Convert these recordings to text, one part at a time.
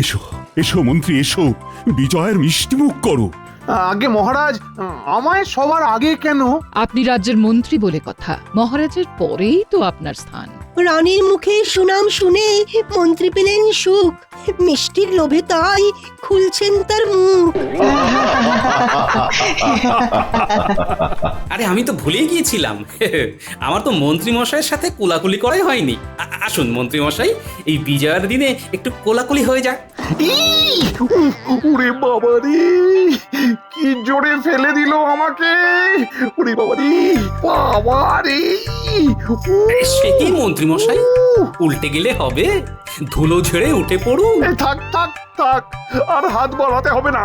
এসো এসো মন্ত্রী এসো, বিজয়ের মিষ্টিমুখ করো। আগে মহারাজ, আমায় সবার আগে কেন? আপনি রাজ্যের মন্ত্রী বলে কথা, মহারাজের পরেই তো আপনার স্থান। রানীর মুখে সুনাম শুনে মন্ত্রী পেলেন সুখ, মিষ্টির লোভে তাই খুলছেন তার মুখ। আরে আমি তো ভুলেই গিয়েছিলাম, আমার তো মন্ত্রী মশাইয়ের সাথে কোলাকুলি করাই হয়নি। আসুন মন্ত্রী মশাই, এই বিজয়ের দিনে একটু কোলাকুলি হয়ে যাক। ওরে বাবা রে, কি জোরে ফেলে দিল আমাকে! ওরে বাবা রে, বাবা রে! সে কি মন্ত্রী মশাই, উল্টে গেলে হবে? ধুলো ঝেড়ে উঠে পড়ুন। থাক থাক থাক, আর হাত বাড়াতে হবে না।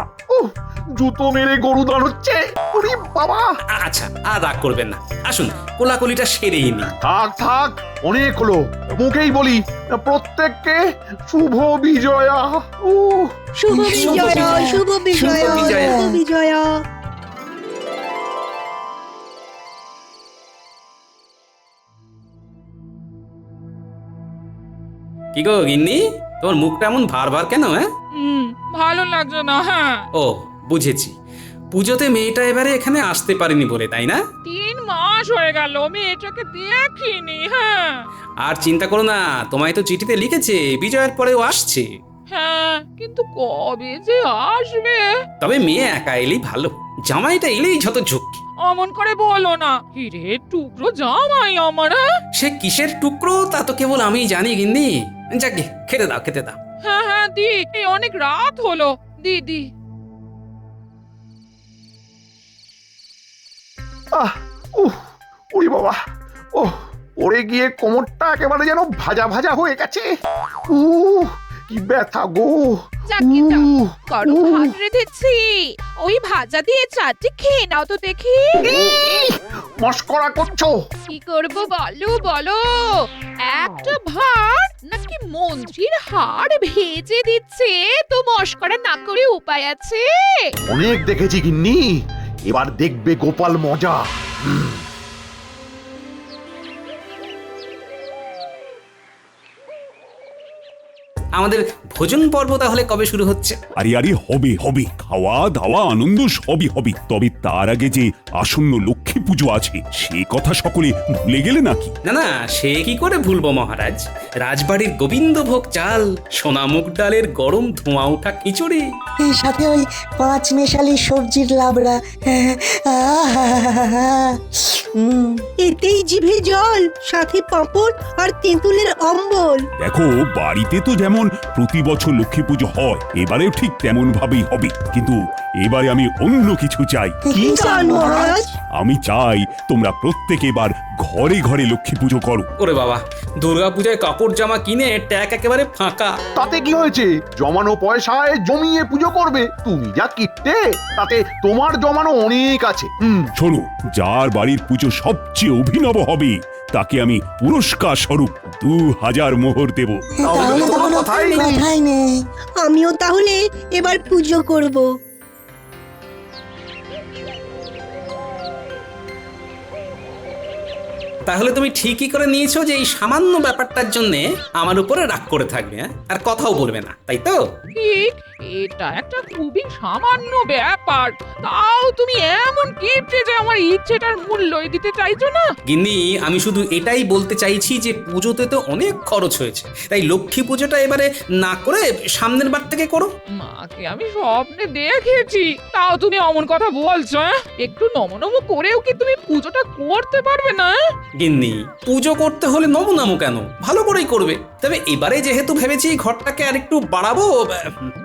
জুতো মেরে গরু দান হচ্ছে। ওরে বাবা! আচ্ছা, আর রাগ করবেন না, আসুন কোলাকুলিটা সেরেই নি। থাক থাক, অনেক হলো। মুখেই বলি, প্রত্যেককে শুভ বিজয়া। শুভ বিজয়া, শুভ বিজয়া, শুভ বিজয়া। কি গো গিন্নি, তোমার মুখটা এমন ভার ভার কেন? ভালো লাগছে না। হ্যাঁ, ও বুঝেছি, পুজোতে মেয়েটা এবারে এখানে আসতে পারেনি বলে, তাই না? 3 মাস হয়ে গেল মেয়েটাকে দেখিনি। হ্যাঁ আর চিন্তা করো না, তোমায় তো চিঠিতে লিখেছে বিজয়ের পরেও আসছে। হ্যাঁ, কিন্তু কবে যে আসবে? তবে মেয়ে একা এলেই ভালো, জামাইটা এলেই যত ঝুঁকি। অমন করে বলো না, হিরে টুকরো জামাই আমার। সে কিসের টুকরো তা তো কেবল আমিই জানি গিন্নি। যাকে খেতে দাও, খেতে দাও। হ্যাঁ হ্যাঁ দি, এই অনেক রাত হলো, দিদি। ওরে বাবা, পড়ে গিয়ে কোমরটা একেবারে যেন ভাজা ভাজা হয়ে গেছে। কি ব্যথা গো! গরম ভাত রেঁধেছি, ওই ভাজা দিয়ে চারটি খেয়ে নাও তো দেখি। মস্করা করছো? কি করব বলো বলো, একটা ভাত নাকি মন্ত্রীর হাড় ভেজে দিচ্ছে, তো মস্করা না করে উপায় আছে? অনেক দেখেছি গিন্নি, এবার দেখবে গোপাল মজা। আমাদের ভোজন পর্ব তাহলে কবে শুরু হচ্ছে? আরে আরে হবে হবে, খাওয়া দাওয়া আনন্দ সবই হবে, তবে তার আগে যে আসন্ন লক্ষ্মী পুজো আছে সে কথা সকলে ভুলে গেলে নাকি? না না, সে কি করে ভুলবো মহারাজ। রাজবাড়ির গোবিন্দভোগ চাল, সোনামুগ ডালের গরম ধোঁয়া ওঠা খিচুড়ি, সাথে ওই 5 মেশালি সবজির লাবড়া। এতেই জিভে জল, সাথে পাঁপড় আর তেঁতুলের অম্বল। দেখো, বাড়িতে তো যেমন প্রতি বছর লক্ষ্মী পুজো হয়, এবারেও ঠিক তেমন ভাবেই হবে, কিন্তু এবারে আমি অন্য কিছু চাই। কি চান মহারাজ? আমি চাই তোমরা প্রত্যেকে এবার ঘরে ঘরে লক্ষ্মী পুজো করো। ওরে বাবা, দুর্গাপূজায় কাপড় জামা কিনে ট্যাগ একেবারে ফাঁকা। তাতে কি হয়েছে? জমানো পয়সায় জমিয়ে পুজো করবে। তুমি যা কিট্টে, তাতে তোমার জমানো অনেক আছে। শোনো, যার বাড়ির পুজো সবচেয়ে অভিনব হবে তাকে আমি পুরস্কার স্বরূপ 2000 মোহর দেব। তাহলে তো কোনো কথাই নেই। আমিও তাহলে এবার পুজো করব। তাহলে তুমি ঠিকই করে নিয়েছো যে এই সামান্য ব্যাপারটার জন্য আমার উপরে রাগ করে থাকবে, আর কথাও বলবে না, তাই তো? ঠিক, এটা একটা খুবই সামান্য ব্যাপার, তাও তুমি এমন কিপটে যে আমার ইচ্ছেটার মূল্যই দিতে চাইছো না। গিন্নি, আমি শুধু এটাই বলতে চাইছি যে পুজোতে তো অনেক খরচ হয়েছে, তাই লক্ষ্মী পুজোটা এবারে না করে সামনের বার থেকে করো। মাকে আমি স্বপ্নে দেখেছি, তাও তুমি অমন কথা বলছো? একটু নমনম করেও কি তুমি পুজোটা করতে পারবে না? গিন্নি, পুজো করতে হলে নমনামো কেন, ভালো করেই করবে। তবে এবারে যেহেতু ভেবেছি ঘরটাকে আর একটু বাড়াবো,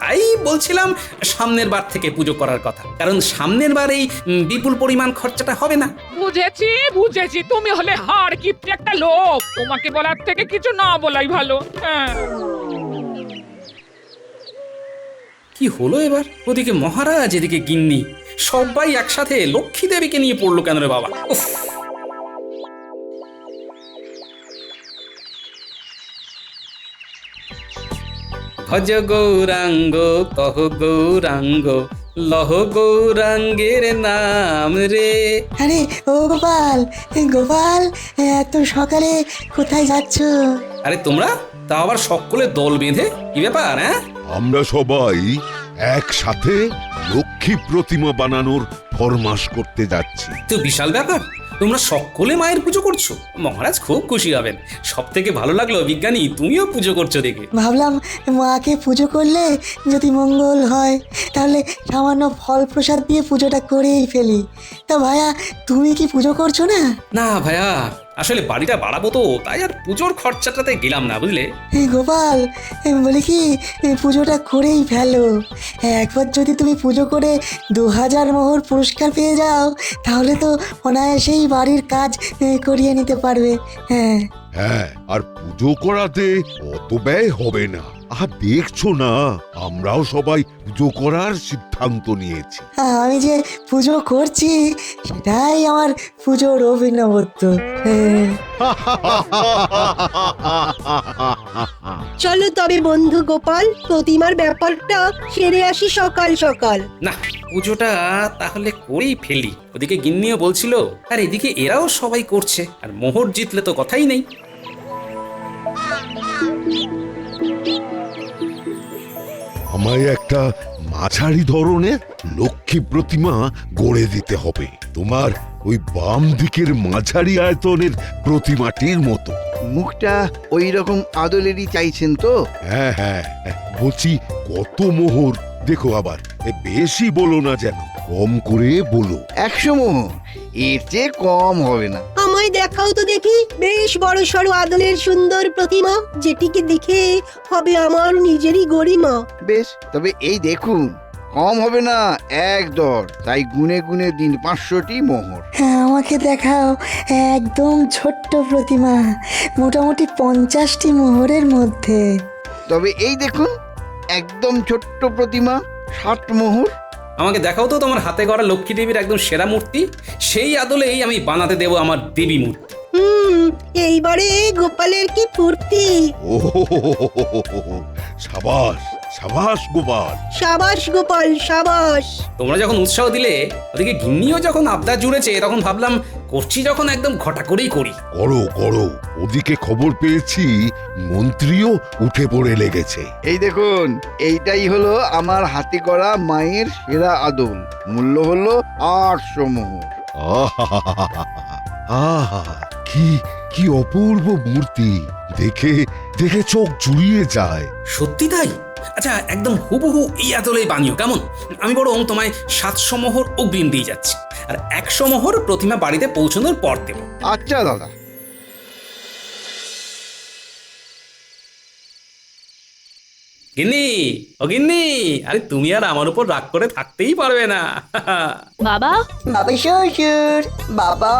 তাই বলছিলাম সামনের বার থেকে পুজো করার কথা, কারণ সামনের বার এই বিপুল পরিমাণ খরচাটা হবে না। বুঝেছি বুঝেছি, তুমি হলে হাড় কিপটে একটা লোক, তোমাকে বলার থেকে কিছু না বলাই ভালো। হ্যাঁ, কি হলো এবার? ওদিকে মহারাজ, এদিকে গিন্নি, সবাই একসাথে লক্ষ্মী দেবীকে নিয়ে পড়লো কেন রে বাবা? উফ! ভজ গৌরাঙ্গ কহ গৌরাঙ্গ, লহ গৌরাঙ্গের নাম রে। আরে ও গোপাল, গোপাল, এত সকালে কোথায় যাচ্ছ? আরে তোমরা তা আবার সকলে দল বেঁধে, কি ব্যাপার? হ্যাঁ, আমরা সবাই একসাথে লক্ষ্মী প্রতিমা বানানোর ফরমাশ করতে যাচ্ছি। তো বিশাল ব্যাপার, তোমরা সকলে মায়ের পুজো করছো। মহারাজ খুব খুশি হবেন। সব থেকে ভালো লাগলো বিজ্ঞানী তুমিও পুজো করছো দেখে। ভাবলাম মাকে পুজো করলে যদি মঙ্গল হয় তাহলে সামান্য ফল প্রসাদ দিয়ে পুজোটা করেই ফেলি। তা ভাইয়া তুমি কি পুজো করছো না? না ভাইয়া, আসলে বাড়িটা বাড়াবো তো, তাই আর পুজোর খরচাটাতে গেলাম না, বুঝলে। গোপাল বলি কি পুজোটা করেই ফেলো। একবার যদি তুমি পুজো করে 2000 মোহর পুরস্কার পেয়ে যাও তাহলে তো অনায়াসেই বাড়ির কাজ করিয়ে নিতে পারবে। হ্যাঁ হ্যাঁ, আর পুজো করাতে অত ব্যয় হবে না। আর দেখছো না, আমরাও সবাই পুজো করার সিদ্ধান্ত নিয়েছি। আমি যে পুজো করছি সেটাই আমার পুজোর অভিনবত্ব। হ্যাঁ। চলো তবে বন্ধু গোপাল, প্রতিমার ব্যাপারটা সেরে আসি সকাল সকাল। না, পুজোটা তাহলে করেই ফেলি। ওদিকে গিন্নিও বলছিল, আর এদিকে এরাও সবাই করছে, আর মোহর জিতলে তো কথাই নেই। আমায় একটা মাঝারি ধরনের লক্ষ্মী প্রতিমা গড়ে দিতে হবে, তোমার ওই বাম দিকের মাঝারি আয়তনের প্রতিমাটির মতো। মুখটা ওই রকম আদলেরই চাইছেন তো? হ্যাঁ হ্যাঁ, বলছি কত মোহর? দেখো আবার বেশি বলো না, যেন কম করে বলো। 100 মোহর, এর চেয়ে কম হবে না। আমায় দেখাও তো দেখি বেশ বড় সড়ো আদলের সুন্দর প্রতিমা, যেটিকে দেখে হবে আমার নিজেরই গরিমা। বেশ, তবে এই দেখুন, কম হবে না, 1 দর। তাই গুনে গুনে দিন 500টি মোহর। হ্যাঁ, আমাকে দেখাও একদম ছোট্ট প্রতিমা, মোটামুটি 50টি মোহরের মধ্যে। তবে এই দেখুন, একদম ছোট্ট প্রতিমা, 60 মোহর। আমাকে দেখাও তো তোমার হাতে গড়া লক্ষ্মী দেবীর একদম সেরা মূর্তি, সেই আদলেই আমি বানাতে দেবো আমার দেবী মূর্তি। এইবারে গোপালের কি ফুর্তি। ও সাবাস সাবাস গোপাল। সাবাস গোপাল সাবাস। তোমরা যখন উৎসাহ দিলে, ওদিকে গিন্নিও যখন আবদার জুড়েছে, তখন ভাবলাম করছি যখন একদম ঘটা করেই করি। করো করো, ওদিকে খবর পেয়েছি মন্ত্রীও উঠে পড়ে লেগেছে। এই দেখুন, এইটাই হলো আমার হাতে করা মায়ের সেরা আদল। মূল্য হলো 800 মোহর। আহা, কি কি অপূর্ব মূর্তি, দেখে দেখে চোখ জুড়িয়ে যায়। সত্যি তাই? আচ্ছা, একদম হুবহু এই আদলেই বানিও, কেমন? আমি বরং তোমায় 700 মোহর অগ্রিম দিয়ে যাচ্ছি, আর 100 মোহর প্রতিমা বাড়িতে পৌঁছানোর পর দেব। আচ্ছা দাদা। গিন্নি, ও গিন্নি, আরে তুমি আর আমার উপর রাগ করে থাকতেই পারবে না। বাবা, বাবা শ্বশুর, বাবা।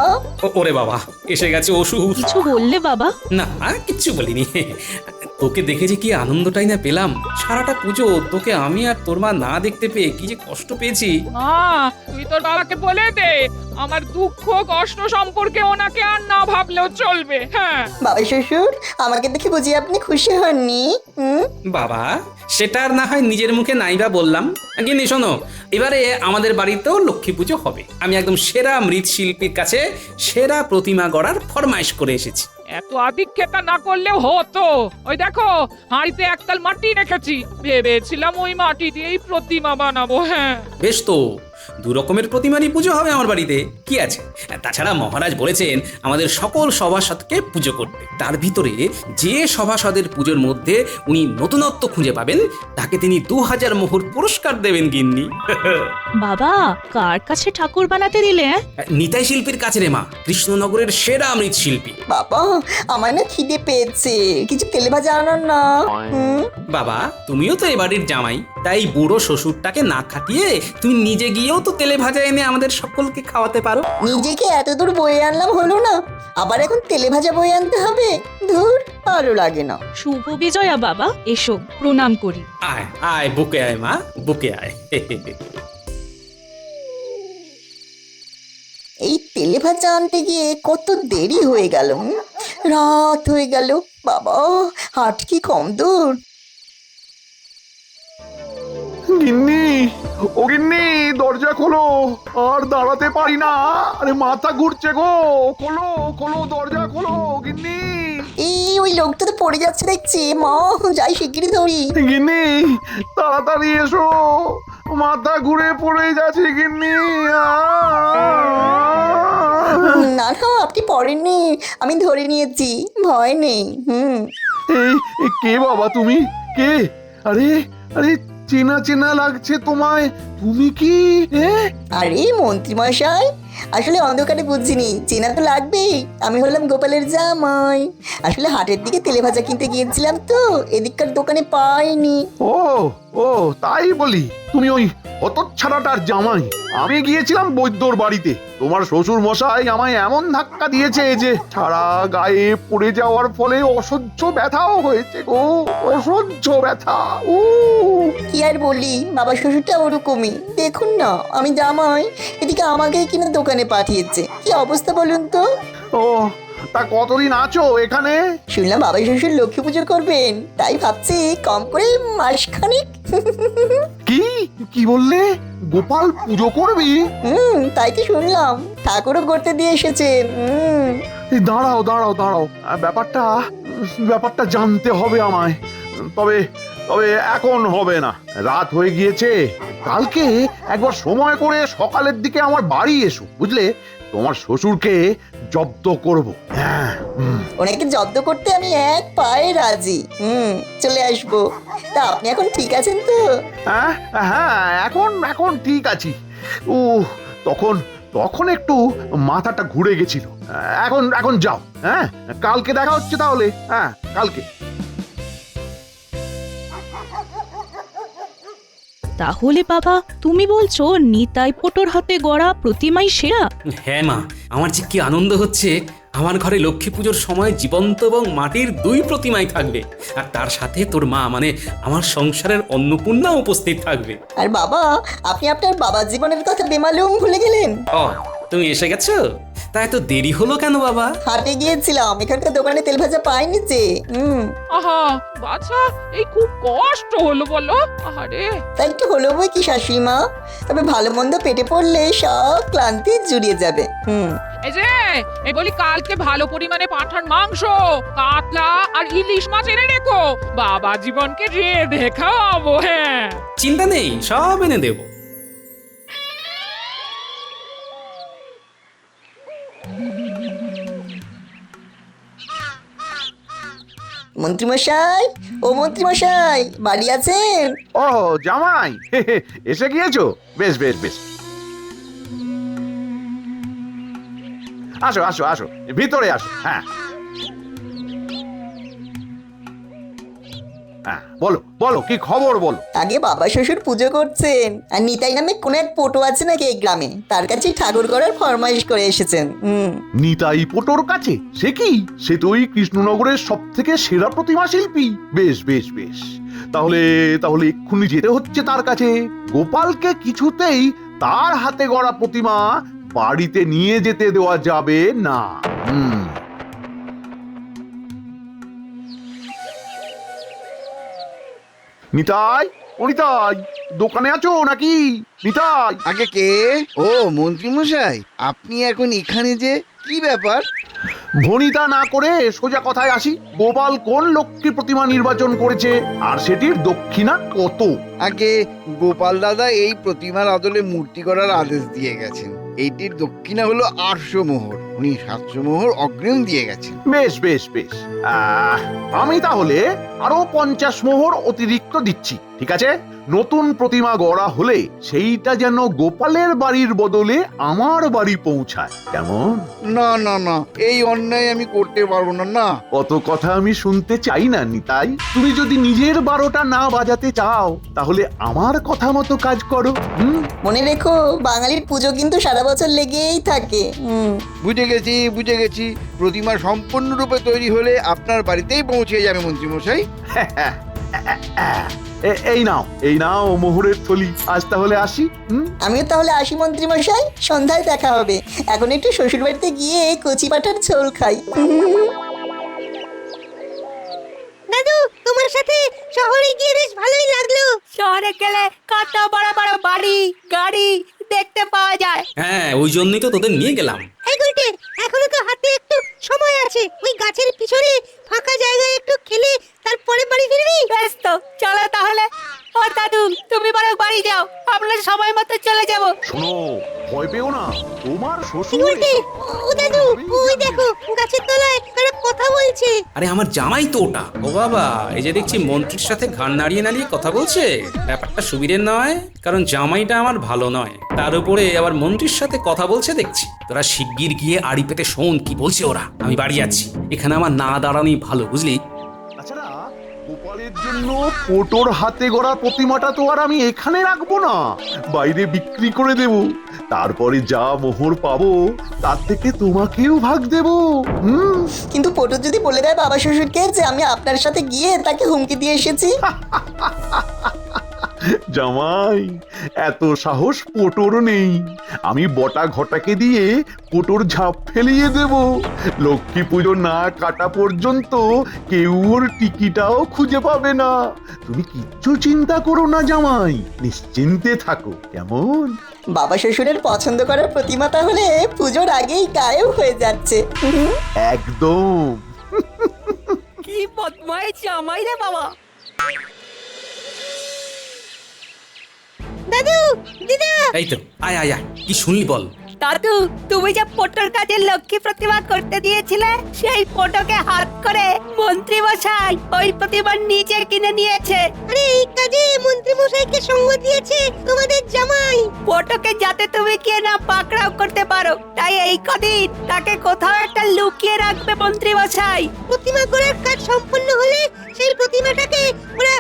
ওরে বাবা, এসে গেছে ওষুধ। কিছু বললে বাবা? না, আর কিচ্ছু বলিনি। তোকে দেখে যে কি আনন্দটাই না পেলাম। সারাটা পুজো তোকে আমি আর তোর মা না দেখতে পেয়ে কি যে কষ্ট পেয়েছি। তুই তোর বাবাকে বলে দে আমার দুঃখ কষ্ট সম্পর্কে ওনাকে আর না ভাবলেও চলবে। হ্যাঁ বাবা শ্বশুর, আমাকে দেখে বুঝি আপনি খুশি হননি? বাবা, সেটা আর না হয় নিজের মুখে নাইবা বললাম। কিন্তু শোনো, এবারে আমাদের বাড়িতেও লক্ষ্মী পুজো হবে। আমি একদম সেরা মৃৎশিল্পীর কাছে সেরা প্রতিমা গড়ার ফরমাইশ করে এসেছি। এত আদিক্ষেতা না করলেও হতো। ওই দেখো, হাঁড়িতে একতাল মাটি রেখেছি, ভেবেছিলাম ওই মাটি দিয়েই প্রতিমা বানাবো। হ্যাঁ বেশ তো, 2 রকমের প্রতিমারই পুজো হবে আমার বাড়িতে, কি আছে? তাছাড়া মহারাজ বলেছেন আমাদের সকল সভাসদকে পুজো করতে। তার ভিতরে যে সভাসদের পুজোর মধ্যে উনি নতুনত্ব খুঁজে পাবেন, তাকে তিনি 2000 মোহর পুরস্কার দেবেন গিন্নি। বাবা, কার কাছে ঠাকুর বানাতে দিলে? নিতাই শিল্পীর কাছে রে মা, কৃষ্ণনগরের সেরা মৃৎশিল্পী। বাবা, আমার না খিদে পেয়েছে, কিছু তেলে ভাজা আনার না? বাবা, তুমিও তো এ বাড়ির জামাই, তাই বুড়ো শ্বশুরটাকে না খাটিয়ে তুমি নিজে গিয়েও তো তেলে ভাজা এনে আমাদের সকলকে খাওয়াতে পারো। নিজেকে এত দূর বয়ে আনলাম হলো না, আবার এখন তেলে ভাজা বয়ে আনতে হবে? ধুর, ভালো লাগে না। শুভ বিজয়া বাবা, এসো প্রণাম করি। আয় আয়, বুকে আয় মা, বুকে আয়। এই তেলে ভাজা আনতে গিয়ে কত দেরি হয়ে গেল, রাত হয়ে গেল। বাবা, হাট কি কম দূর? গিন্নি, ও গিন্নি, দরজা খোলো, আর দাঁড়াতে পারি না, আরে মাথা ঘুরছে গো, খোলো খোলো, দরজা খোলো গিন্নি। এই ওই লোকটা তো পড়ে যাচ্ছে দেখছি, মা যাই শিগগিরই ধরি। গিন্নি তাড়াতাড়ি এসো, মাথা ঘুরে পড়ে যাচ্ছে গিন্নি। না না, আপনি পড়েননি, আমি ধরে নিয়েছি, ভয় নেই। এই কে বাবা তুমি? কে? আরে আরে চেনা চেনা লাগছে তোমায়। তুমি কি আরে মন্ত্রী মশাই, আসলে অন্ধকারে বুঝিনি, চেনা তো লাগবেই। আমি হলাম গোপালের জামাই। আসলে হাটের দিকে তেলে ভাজা কিনতে গিয়েছিলাম তো, এদিককার দোকানে পাইনি। ও ও তাই বলি, তুমি ওই হতচ্ছাড়াটার জামাই। আমি গিয়েছিলাম বৈদ্যর বাড়িতে, তোমার শ্বশুর মশাই আমায় এমন ধাক্কা দিয়েছে যে সারা গায়ে পড়ে যাওয়ার ফলে অসহ্য ব্যথাও হয়েছে গো, অসহ্য ব্যথা। কি আর বলি, বাবা শ্বশুরটা ওরকমই। দেখুন না, আমি জামাই, এদিকে আমাকে কিনা দোকানে পাঠিয়েছে। কি অবস্থা বলুন তো। ও তা কতদিন আছো এখানে? শুনলাম বাবা শ্বশুর লক্ষ্মী পুজো করবেন, তাই ভাবছি কম করে মাসখানেক। কি কি বললে? গোপাল পুজো করবি? তাই কি শুনলাম, ঠাকুরও করতে দিয়ে এসেছেন। এই দাঁড়াও দাঁড়াও দাঁড়াও, ব্যাপারটা জানতে হবে আমায়। তবে তবে এখন হবে না, রাত হয়ে গিয়েছে। কালকে একবার সময় করে সকালের দিকে আমার বাড়ি এসো, বুঝলে? তোমার শ্বশুরকে জব্দ করব। হ্যাঁ, ওনাকে জব্দ করতে আমি এক পায়ে রাজি। চলে আসবো। তা আপনি এখন ঠিক আছেন তো? হ্যাঁ হ্যাঁ, এখন এখন ঠিক আছি। ও তখন তখন একটু মাথাটা ঘুরে গেছিল। এখন এখন যাও। হ্যাঁ, কালকে দেখা হচ্ছে তাহলে। হ্যাঁ, কালকে। তাহলে বাবা তুমি বলছো নিতাই পটোর হাতে গড়া প্রতিমাই সেরা? হ্যাঁ মা, আমার যে কি আনন্দ হচ্ছে। আমার ঘরে লক্ষ্মী পুজোর সময় জীবন্ত এবং মাটির 2 প্রতিমাই থাকবে, আর তার সাথে তোর মা মানে আমার সংসারের অন্নপূর্ণা উপস্থিত থাকবে। আর বাবা, আপনি আপনার বাবার জীবনের কথা বেমালুম ভুলে গেলেন। ও তুমি এসে গেছো? তা এত দেরি হলো কেন বাবা? হাটে গিয়েছিলাম, এখানকার দোকানে তেল ভাজা পাইনি যে। আহা বাছা, এই খুব কষ্ট হলো বলো। আহারে, তাই একটু হলো বই কি শাশুড়িমা, তবে ভালো মন্দ পেটে পড়লে সব ক্লান্তি জুড়িয়ে যাবে। এই যে এই বলি, কালকে ভালো পরিমাণে পাঁঠার মাংস, কাতলা আর ইলিশ মাছ এনে রেখো, বাবা জীবনকে রেঁধে খাওয়াবো। হ্যাঁ, চিন্তা নেই, সব এনে দেবো। মন্ত্রীমশাই, ও মন্ত্রীমশাই, বাড়ি আছেন? ও জামাই, এসে গিয়েছো? বেশ বেশ বেশ, আসো আসো আসো, ভিতরে আসো। হ্যাঁ হ্যাঁ, বলো বলো, কি খবর বলো। আগে বাবা শ্বশুর পুজো করছেন, আর নিতাই নামে কোন এক পটো আছে নাকি এই গ্রামে, তার কাছে ঠাকুর করার ফরমাইশ করে এসেছেন। নিতাই পটোর কাছে? সে কি? সে তো ওই কৃষ্ণনগরের সব থেকে সেরা প্রতিমা শিল্পী। বেশ বেশ বেশ, তাহলে তাহলে এক্ষুনি যেতে হচ্ছে তার কাছে। গোপালকে কিছুতেই তার হাতে গড়া প্রতিমা বাড়িতে নিয়ে যেতে দেওয়া যাবে না। নিতাই, ও নিতাই, দোকানে আছো নাকি? নিতাই। আগে কে? ও মন্ত্রী মশাই, আপনি এখন এখানে যে, কি ব্যাপার? ভনিতা না করে সোজা কথায় আসি। গোপাল কোন লক্ষ্মী প্রতিমা নির্বাচন করেছে, আর সেটির দক্ষিণা কত? আগে গোপাল দাদা এই প্রতিমার আদলে মূর্তি করার আদেশ দিয়ে গেছেন। এইটির দক্ষিণা হলো 800 মোহর। উনি 700 মোহর অগ্রিম দিয়ে গেছেন। বেশ বেশ বেশ, আমি তাহলে আরো 50 মোহর অতিরিক্ত দিচ্ছি, ঠিক আছে? নতুন প্রতিমা গড়া হলে সেইটা যেন গোপালের বাড়ির বদলে আমার বাড়ি পৌঁছায়, কেমন? না না না, এই অন্যায় আমি করতে পারবো না। না, অত কথা আমি শুনতে চাই না নিতাই। তুমি যদি নিজের 12টা না বাজাতে চাও, তাহলে আমার কথা মতো কাজ করো। মনে রেখো, বাঙালির পুজো কিন্তু সারা বছর লেগেই থাকে। বুঝে গেছি বুঝে গেছি। প্রতিমা সম্পূর্ণরূপে তৈরি হলে আপনার বাড়িতেই পৌঁছে যাবে মন্ত্রী মশাই। এই নাও মোহরের থলি। আজ তাহলে আসি। আমিও তাহলে আসি মন্ত্রী মশাই, সন্ধ্যায় দেখা হবে। এখন একটু শ্বশুর বাড়িতে গিয়ে কচি পাঠার ঝোল খাই। দাদু, তোমার সাথে শহরে গিয়ে বেশ ভালোই লাগলো। শহরে গেলে কত বড় বড় বাড়ি গাড়ি দেখতে পাওয়া যায়। হ্যাঁ, ওই জন্যই তো তোদের নিয়ে গেলাম। এই গুলটে, এখনো তো হাতে একটু সময় আছে। ওই গাছের পিছনে গুলটে, ও দাদু, ওই দেখো গাছের তলায় তারা কথা বলছে। আরে আমার জামাই তো ওটা। ও বাবা, এই যে দেখছি মন্ত্রীর সাথে ঘাড় নাড়িয়ে নাড়িয়ে কথা বলছে। ব্যাপারটা সুবিধের নয়, কারণ জামাইটা আমার ভালো নয়, তার উপরে আবার মন্ত্রীর সাথে কথা বলছে দেখছি। তোরা শিগগির গিয়ে আড়ি পেতে শোন কি বলছে ওরা। আমি বাড়ি যাচ্ছি, এখানে আমার না দাঁড়ানি ভালো, বুঝলি? তাছাড়া গোপালের জন্য পোটোর হাতে গড়া প্রতিমাটা তো আর আমি এখানে রাখবো না, বাইরে বিক্রি করে দেব। তারপরে যা মোহর পাবো তার থেকে তোমাকেও ভাগ দেব। কিন্তু পটু যদি বলে দেয় বাবা শ্বশুরকে যে আমি আপনার সাথে গিয়ে তাকে হুমকি দিয়ে এসেছি? জামাই, এত সাহস পোটোর নেই। আমি বটা ঘটাকে দিয়ে পোটোর ঝাঁপ ফেলিয়ে দেব। লক্ষ্মী পুজো না কাটা পর্যন্ত কেউ ওর টিকিটাও খুঁজে পাবে না। তুমি কিচ্ছু চিন্তা করো না জামাই, নিশ্চিন্তে থাকো, কেমন? বাবা শ্বশুরের পছন্দ করার প্রতিমা তাহলে পুজোর আগেই গায়েব হয়ে যাচ্ছে। একদম। কি বদমাই জামাই রে বাবা। দাদু, দিদা, এই তো, আয় আয় আয়, কি শুনলি বল। দাদু, তুমি যে পটর কাছে লক্ষ্মী প্রতিমা করতে দিয়েছিলে, সেই পটকে হাত করে মন্ত্রী মশাই ওই প্রতিমা নিজে কিনে নিয়েছে। আরে এই কাজে মন্ত্রী মশাইকে সঙ্গ দিয়েছে তোমাদের জামাই। পটকে যাতে তুমি কে না পাকড়াও করতে পারো, তাই এই কদিন তাকে কোথাও একটা লুকিয়ে রাখবে মন্ত্রী মশাই। প্রতিমা গড়ার কাজ সম্পন্ন হলে সেই প্রতিমাটাকে ওরা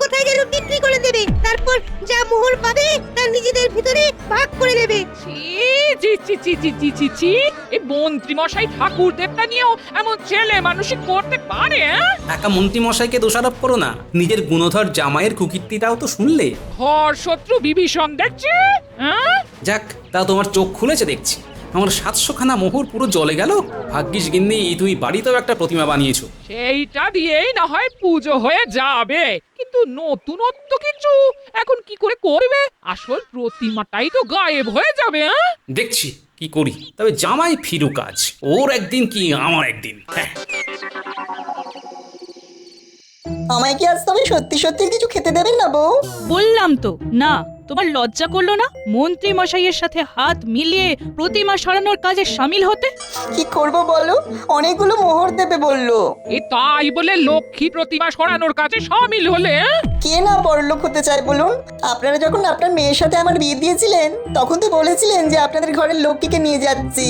কোথায় যেন বিক্রি করে দেবে। তারপর যা মোহর পাবে তা নিজেদের ভিতরে ভাগ করে নেবে। ছি ছি ছি ছি ছি ছি ছি, এই মন্ত্রী মশাই ঠাকুর দেবতা নিয়েও এমন ছেলে মানুষই করতে পারে? একা মন্ত্রী মশাইকে দোষারোপ করো না, নিজের গুণধর জামাইয়ের কুকীর্তিটাও তো শুনলে। ঘর শত্রু বিভীষণ দেখছি। যাক, তা তোমার চোখ খুলেছে দেখছি। আমার 700খানা মোহর পুরো জলে গেল। ভাগ্যিস গিন্নি তুই বাড়িতেও একটা প্রতিমা বানিয়েছো। সেইটা দিয়েই না হয় পুজো হয়ে যাবে, কিন্তু নতুনত্ব কিছু এখন কি করে করবে? আসল প্রতিমাটাই তো গায়েব হয়ে যাবে। দেখছি কি করি। তবে জামাই ফিরু কাজ, ওর একদিন কি আমার একদিন। হ্যাঁ, আমায় কি আজ তবে সত্যি সত্যি কিছু খেতে দেবেন না বউ? বললাম তো না। তোমার লজ্জা করলো না মন্ত্রী মশাইয়ের সাথে হাত মিলিয়ে প্রতিমা সরানোর কাজে সামিল হতে? কি করব বলো, অনেকগুলো মোহর দেবে বললো। এ তাই বলে লক্ষ্মী প্রতিমা সরানোর কাজে সামিল হলে? কে না বড়লোক হতে চায় বলুন? আপনারা যখন আপনার মেয়ের সাথে আমার বিয়ে দিয়েছিলেন তখন তো বলেছিলেন যে আপনাদের ঘরের লক্ষ্মীকে নিয়ে যাচ্ছি,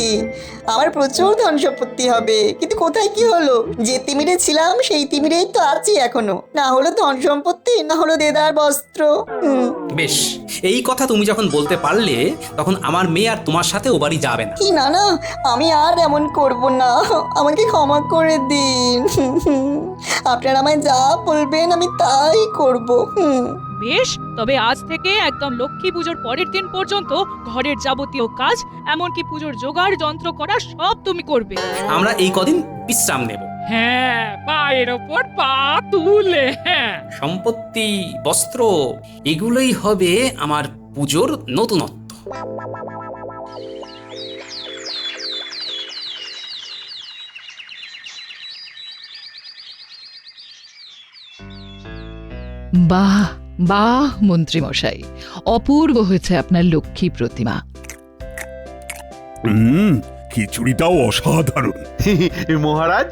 আমার প্রচুর ধন সম্পত্তি হবে। কিন্তু কোথায় কি হলো? যে তিমিরে ছিলাম সেই তিমিরেই তো আছি এখনো। না হলো ধন সম্পত্তি, না হলো দেদার বস্ত্র। বেশ, এই কথা তুমি যখন বলতে পারলে তখন আমার মেয়ে আর তোমার সাথে ও বাড়ি যাবে না। কি না না, আমি আর এমন করব না, আমাকে ক্ষমা করে দিন। আপনারা আমায় যা বলবেন আমি তাই করব। বেশ, তবে আজ থেকে একদম লক্ষ্মী পুজোর পরের দিন পর্যন্ত ঘরের যাবতীয় কাজ, এমনকি পুজোর জোগাড় যন্ত্র করা সব তুমি করবে। আমরা এই কদিন বিশ্রাম নেব। হ্যাঁ, পায়ের ওপর পা তুলে। হ্যাঁ, সম্পত্তি, বস্ত্র, এগুলোই হবে আমার পুজোর নতুনত্ব। বাহ বাহ মন্ত্রী মশাই, অপূর্ব হয়েছে আপনার লক্ষ্মী প্রতিমা। খিচুড়িটাও অসাধারণ। মহারাজ,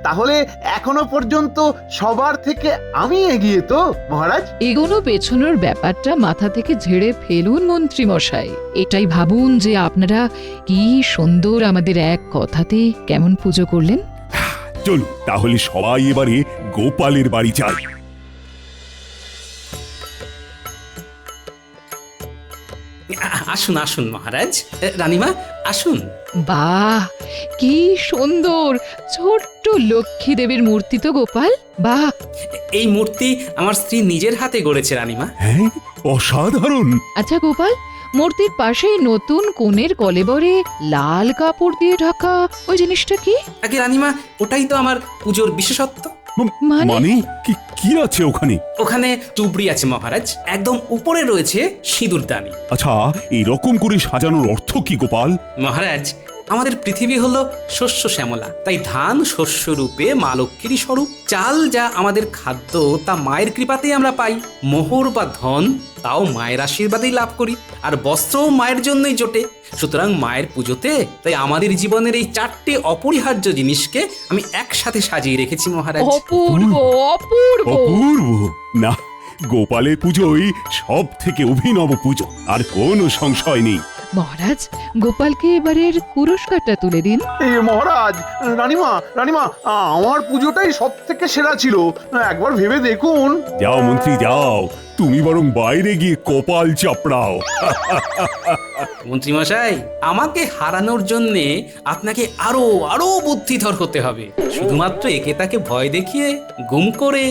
তাহলে এখনো পর্যন্ত সবার থেকে আমি এগিয়ে তো মহারাজ? এগোনো পেছনোর ব্যাপারটা মাথা থেকে ঝেড়ে ফেলুন মন্ত্রী মশাই। এটাই ভাবুন যে আপনারা কি সুন্দর আমাদের এক কথাতে কেমন পুজো করলেন। চলুন তাহলে সবাই এবারে গোপালের বাড়ি যাই। আসুন আসুন মহারাজ, রানীমা আসুন। বাহ, কি সুন্দর ছোট্ট লক্ষ্মী দেবীর মূর্তি তো গোপাল। বাহ, এই মূর্তি আমার স্ত্রী নিজের হাতে গড়েছে রানীমা। হ্যাঁ, অসাধারণ। আচ্ছা গোপাল, মূর্তির পাশেই নতুন কোণের কলেবরে লাল কাপড় দিয়ে ঢাকা ওই জিনিসটা কি? আগে রানীমা, ওটাই তো আমার পুজোর বিশেষত্ব। মানে কি আছে ওখানে? ওখানে চুবড়ি আছে মহারাজ, একদম উপরে রয়েছে সিঁদুরদানি। আচ্ছা, এরকম করে সাজানোর অর্থ কি গোপাল? মহারাজ, আমাদের পৃথিবী হলো শস্য শ্যামলা, তাই ধান শস্য রূপে মা লক্ষ্মীরই স্বরূপ। চাল যা আমাদের খাদ্য তা মায়ের কৃপাতেই আমরা পাই। মোহর বা ধন তাও মায়ের আশীর্বাদেই লাভ করি, আর বস্ত্রও মায়ের জন্যই জোটে। সুতরাং মায়ের পুজোতে তাই আমাদের জীবনের এই 4টে অপরিহার্য জিনিসকে আমি একসাথে সাজিয়ে রেখেছি মহারাজ। অপূর্ব অপূর্ব। অপূর্ব। না, গোপালের পুজোই সব থেকে অভিনব পুজো, আর কোনো সংশয় নেই। মহারাজ, গোপালকে এবারের পুরস্কারটা তুলে দিন। এই মহারাজ, রানীমা রানীমা, আমার পুজোটাই সব থেকে সেরা ছিল, একবার ভেবে দেখুন। যাও মন্ত্রী যাও, তুমি বরং বাইরে গিয়ে কপাল চাপড়াও। মন্ত্রীমশাই, আমাকে হারানোর জন্যে আপনাকে আরো আরো বুদ্ধিধর হতে হবে। শুধুমাত্র একে তাকে ভয় দেখিয়ে, গুম করে,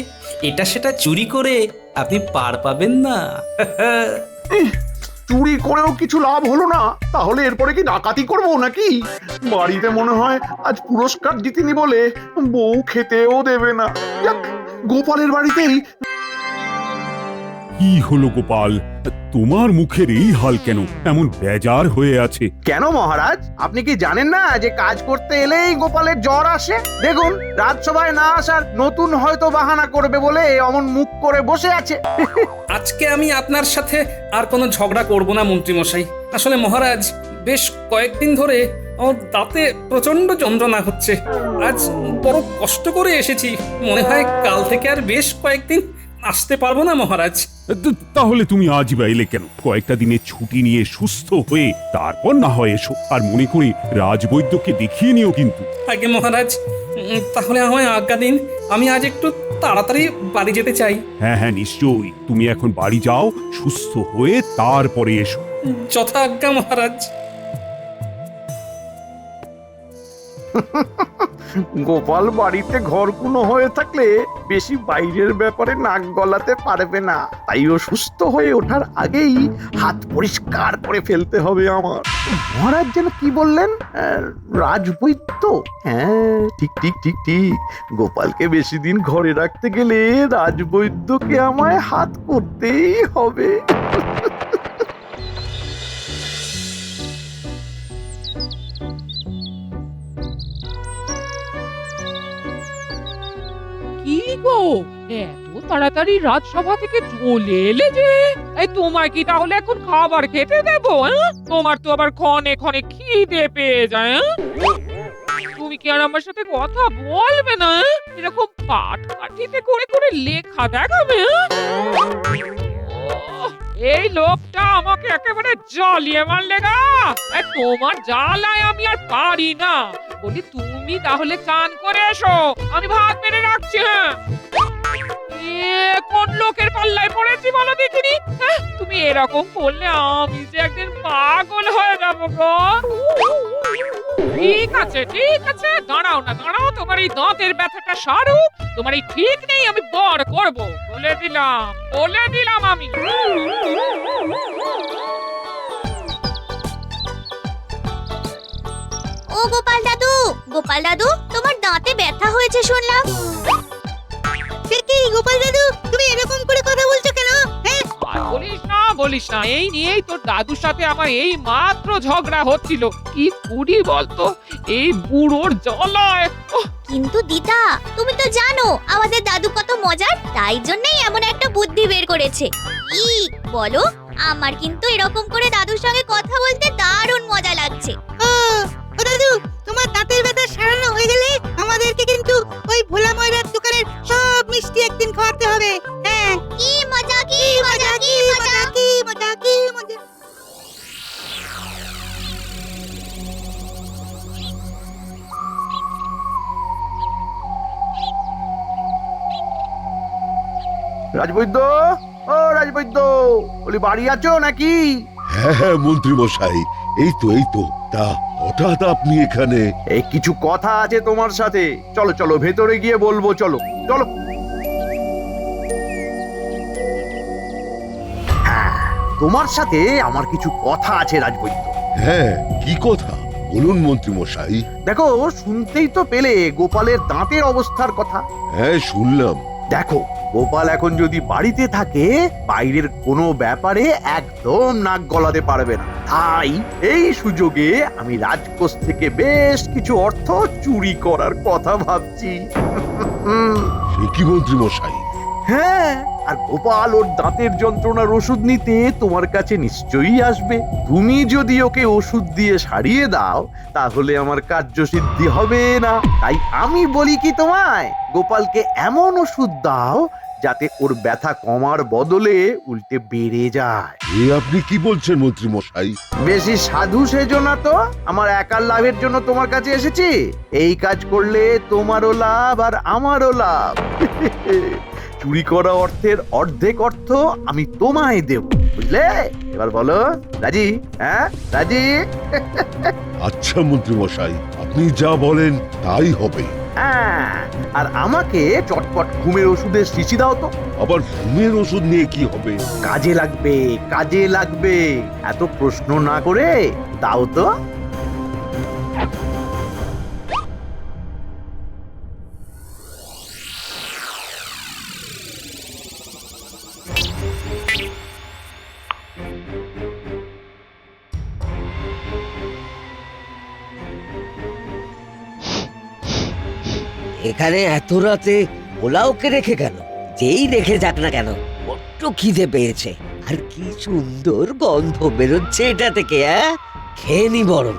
এটা সেটা চুরি করে আপনি পার পাবেন না। চুরি করেও কিছু লাভ হলো না, তাহলে এরপরে কি ডাকাতি করবো নাকি? বাড়িতে মনে হয় আজ পুরস্কার জিতিনি বলে বউ খেতেও দেবে না। যাক, গোপালের বাড়িতেই। কি হলো গোপাল, তোমার মুখের এই হাল কেন? এমন বেজার হয়ে আছে। কেন মহারাজ, আপনি কি জানেন না যে কাজ করতে এলেই গোপালের জ্বর আসে? দেখুন, রাজসভায় না আসার নতুন হয়তো বাহানা করবে বলে অমন মুখ করে বসে আছে। আজকে আমি আপনার সাথে আর কোনো ঝগড়া করব না মন্ত্রীমশাই। আসলে মহারাজ, বেশ কয়েকদিন ধরে আমার দাঁতে প্রচন্ড যন্ত্রণা হচ্ছে। আজ বড় কষ্ট করে এসেছি, মনে হয় কাল থেকে আর বেশ কয়েকদিন আসতে পারবো না মহারাজ। তাহলে তুমি আজ বা এলে কেন? কয়েকটা দিনের ছুটি নিয়ে সুস্থ হয়ে তারপর না হয় এসো, আর মনে করে রাজবৈদ্যকে দেখিয়ে নিও কিন্তু। আগে মহারাজ, তাহলে আমায় আজ্ঞা দিন, আমি আজ একটু তাড়াতাড়ি বাড়ি যেতে চাই। হ্যাঁ হ্যাঁ, নিশ্চয়ই। তুমি এখন বাড়ি যাও, সুস্থ হয়ে তারপরে এসো। যথা আজ্ঞা মহারাজ। গোপাল বাড়িতে ঘরকুনো হয়ে থাকলে বেশি বাইরের ব্যাপারে নাক গলাতে পারবে না, তাই ও সুস্থ হয়ে ওঠার আগেই হাত পরিষ্কার করে ফেলতে হবে আমার। মহারাজ যেন কি বললেন? রাজবৈদ্য? হ্যাঁ, ঠিক ঠিক ঠিক ঠিক। গোপালকে বেশি দিন ঘরে রাখতে গেলে রাজবৈদ্যকে আমায় হাত করতেই হবে। কি গো, এত তাড়াতাড়ি রাজসভা থেকে চলে এলে যে? এই তোমার কি তাহলে এখন খাবার খেতে দেবো? তোমার তো আবার ক্ষণে ক্ষণে খিদে পেয়ে যায়। তুমি কি আর আমার সাথে কথা বলবে না? এরকম পাট কাঠিতে করে করে লেখা দেখাবে? এই লোকটা আমাকে একেবারে জ্বালিয়ে মারলে গা। তোমার জ্বালায় আমি আর পারি না। বলি তুমি তাহলে চান করে এসো, আমি ভাত বেড়ে রাখছি। হ্যাঁ, কোন লোকের পাল্লায় পড়েছি বলো দেখিনি? তুমি এরকম করলে আমি যে একদিন পাগল হয়ে যাবো গো। ঠিক আছে ঠিক আছে, দাঁড়াও না দাঁড়াও, তোমার এই দাঁতের ব্যথাটা সারুক। তোমার এই ঠিক নেই, আমি বর করব, বলে দিলাম আমি। ও গোপাল দাদু, তোমার দাঁতে ব্যথা হয়েছে শুনলাম। কি গোপাল দাদু, তুমি এরকম করে কথা বলছো কেন? আর বলিস না, এই নিয়েই তোর দাদুর সাথে আমার এই মাত্র ঝগড়া হচ্ছিল। কি করি বলতো, এই বুড়োর জ্বালায়। কিন্তু দিদা, তুমি তো জানো আমাদের দাদু কত মজার, তাই জন্যই এমন একটা বুদ্ধি বের করেছে। কি বলো? আমার কিন্তু এরকম করে দাদুর সঙ্গে কথা বলতে দারুণ মজা লাগছে। ও দাদু, তোমার দাঁতের ব্যথা সারানো হয়ে গেলে আমাদেরকে কিন্তু ওই ভোলা ময়রার দোকানের সব মিষ্টি একদিন খাওয়াতে হবে। হ্যাঁ, কি মজা কি মজা কি মজা কি মজা কি মজা। রাজবৈদ্য, ও রাজবৈদ্য, বলি বাড়ি আছো নাকি? হ্যাঁ হ্যাঁ মন্ত্রী মশাই, এই তো। তা হঠাৎ আপনি এখানে? এই কিছু কথা আছে তোমার সাথে, চলো চলো ভেতরে গিয়ে বলবো, চলো চলো। হ্যাঁ, তোমার সাথে আমার কিছু কথা আছে রাজবৈদ্য। হ্যাঁ, কি কথা বলুন মন্ত্রী মশাই। দেখো, শুনতেই তো পেলে গোপালের দাঁতের অবস্থার কথা। হ্যাঁ শুনলাম। দেখো, গোপাল এখন যদি বাড়িতে থাকে বাইরের কোনো ব্যাপারে একদম নাক গলাতে পারবে না। তাই এই সুযোগে আমি রাজকোষ থেকে বেশ কিছু অর্থ চুরি করার কথা ভাবছি। সে কি মন্ত্রী মশাই? হ্যাঁ, আর গোপাল ওর দাঁতের যন্ত্রণার ওষুধ নিতে তোমার কাছে নিশ্চয়ই আসবে। তুমি যদি ওকে ওষুধ দিয়ে সারিয়ে দাও তাহলে আমার কার্যসিদ্ধি হবে না। তাই আমি বলি কি তোমায়, গোপালকে এমন ওষুধ দাও যাতে ওর ব্যথা কমার বদলে উল্টে বেড়ে যায়। এ আপনি কি বলছেন মন্ত্রী মশাই? বেশি সাধু সেজো না তো, আমার একার লাভের জন্য তোমার কাছে এসেছি। এই কাজ করলে তোমারও লাভ আর আমারও লাভ। চুরি করা অর্থের অর্ধেক অর্থ আমি তোমায় দেব, বুঝলে? এবার বলো রাজি? হ্যাঁ রাজি? আচ্ছা মন্ত্রী মশাই, আপনি যা বলেন তাই হবে। হ্যাঁ, আর আমাকে চটপট ঘুমের ওষুধের শিশি দাও তো। আবার ঘুমের ওষুধ নিয়ে কি হবে? কাজে লাগবে, কাজে লাগবে। এত প্রশ্ন না করে দাও তো। এখানে এত রাতে ওলাওকে রেখে গেল? যেই রেখে যাক না কেন, বড্ড খিদে পেয়েছে। আর কি সুন্দর গন্ধ বেরোচ্ছে এটা থেকে। খেয়ে নি বরং।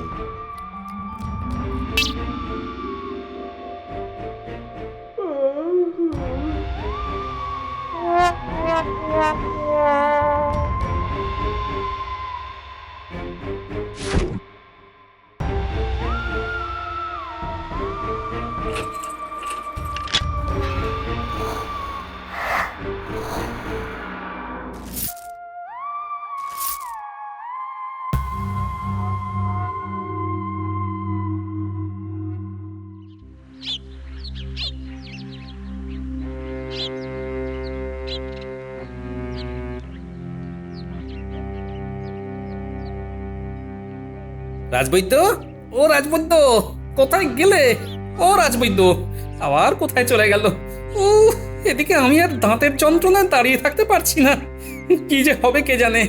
রাজবৈদ্য, ও রাজবৈদ্য, কোথায় গেলে? ও রাজবৈদ্য, আবার কোথায় চলে গেল? ও, এদিকে আমি আর দাঁতের যন্ত্রণায় দাঁড়িয়ে থাকতে পারছি না। কি যে হবে কে জানে।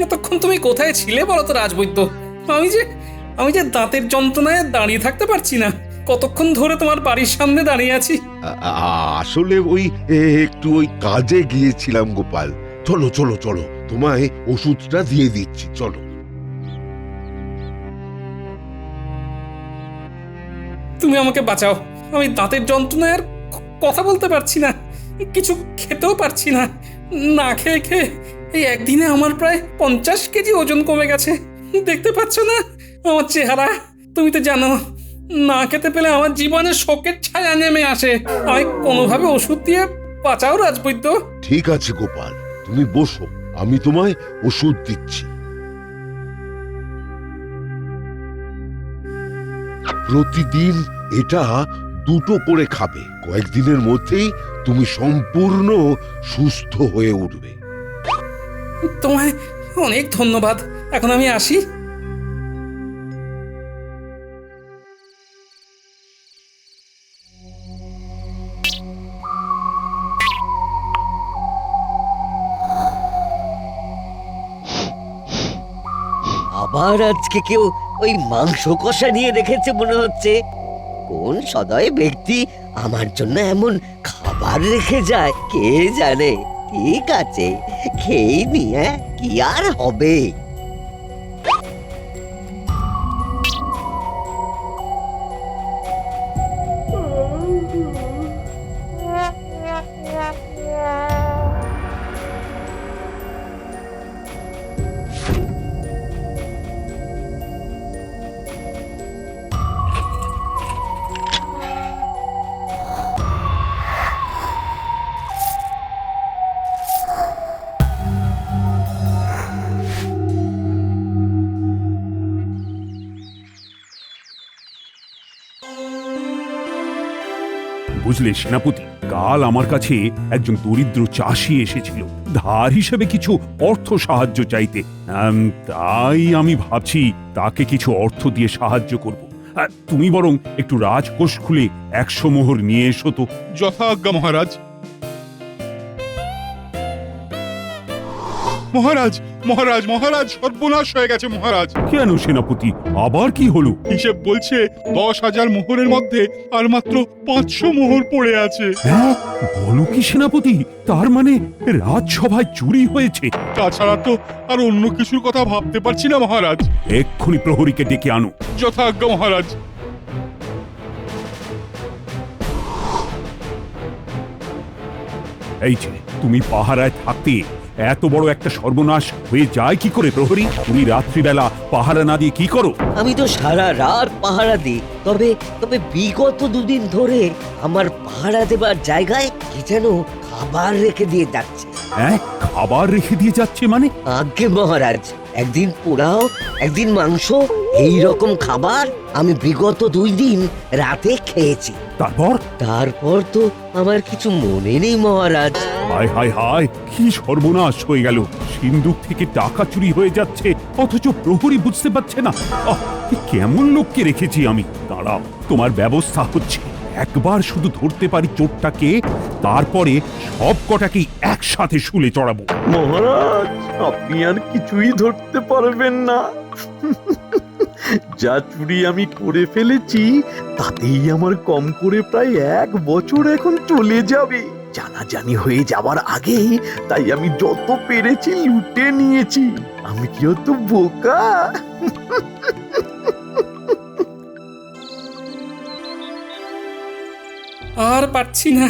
এতক্ষণ তুমি কোথায় ছিলে বলো তো রাজবৈদ্য? আমি যে দাঁতের যন্ত্রণায় দাঁড়িয়ে থাকতে পারছি না। কতক্ষণ ধরে তোমার বাড়ির সামনে দাঁড়িয়ে আছি। আসলে ওই একটু ওই কাজে গিয়েছিলাম গোপাল। চলো চলো চলো, তোমায় ওষুধটা দিয়ে দিচ্ছি, চলো। তুমি আমাকে বাঁচাও। আমি দাঁতের যন্ত্রণায় আর কথা বলতে পারছি না, কিছু খেতেও পারছি না। না খেয়ে খেয়ে এই একদিনে আমার প্রায় 50 কেজি ওজন কমে গেছে। দেখতে পাচ্ছ না আমার চেহারা? তুমি তো জানো, না খেতে পেলে আমার জীবনে শোকের ছায়া নেমে আসে। আমি কোনোভাবে ওষুধ দিয়ে বাঁচাও রাজবৈদ্য। ঠিক আছে গোপাল, তুমি বসো, আমি তোমায় ওষুধ দিচ্ছি। প্রতিদিন এটা 2টো করে খাবে। কয়েকদিনের মধ্যেই তুমি সম্পূর্ণ সুস্থ হয়ে উঠবে। তোমায় অনেক ধন্যবাদ। এখন আমি আসি। আবার আজকে কেউ ওই মাংস কষা নিয়ে রেখেছে মনে হচ্ছে। কোন সদয় ব্যক্তি আমার জন্য এমন খাবার রেখে যায় কে জানে। ঠিক আছে, খেয়ে নি, কি আর হবে। বুঝলে সেনাপতি, কাল আমার কাছে একজন দরিদ্র চাষি এসেছিল ধার হিসেবে কিছু অর্থ সাহায্য চাইতে। তাই আমি ভাবছি তাকে কিছু অর্থ দিয়ে সাহায্য করব। তুমি বরং একটু রাজকোষ খুলে 100 মোহর নিয়ে এসো তো। যথাজ্ঞা মহারাজ। মহারাজ মহারাজ মহারাজ, সর্বনাশ হয়ে গেছে মহারাজ। কেন সেনাপতি, আবার কি হলো? হিসেব বলছে 10,000 মোহরের মধ্যে আর মাত্র 500 মোহর পড়ে আছে। হ্যাঁ, বলো কি সেনাপতি? তার মানে রাজসভায় চুরি হয়েছে? তাছাড়া তো আর অন্য কিছুর কথা ভাবতে পারছি না মহারাজ। এক্ষুনি প্রহরীকে ডেকে আনো। যথাজ্ঞা মহারাজ। এই যে, তুমি পাহারায় থাকতে এত বড় একটা সর্বনাশ হয়ে যায় কি করে প্রহরী? তুমি রাত্রিবেলা পাহারা না দিয়ে কি করো? আমি তো সারা রাত পাহারা দিই, তবে তবে বিগত 2 দিন ধরে আমার পাহারা দেবার জায়গায় কি যেন খাবার রেখে দিয়ে যাচ্ছে। হ্যাঁ, খাবার রেখে দিয়ে যাচ্ছে মানে? আজ্ঞে মহারাজ, একদিন পোড়াও একদিন মাংস, এই রকম খাবার আমি বিগত 2 দিন রাতে খেয়েছি। তারপর তো আমার কিছু মনে নেই মহারাজ। হায় হায় হায়, কি সর্বনাশ হয়ে গেল! সিন্ধুক থেকে টাকা চুরি হয়ে যাচ্ছে, অথচ প্রহরী বুঝতে পারছে না। এ কেমন লোককে রেখেছি আমি! দাঁড়াও, তোমার ব্যবস্থা হচ্ছে। একবার শুধু ধরতে পারি চোরটাকে, তারপরে সব কটাকেই একসাথে শুলে চড়াবো। মহারাজ, আপনি আর কিছুই ধরতে পারবেন না। যা চুরি আমি করে ফেলেছি তাতেই আমার কম করে প্রায় 1 বছর এখন চলে যাবে। জানাজানি হয়ে যাবার আগেই তাই আমি যত পেরেছি লুটে নিয়েছি। আমি কি অত বোকা? আর পারছি না,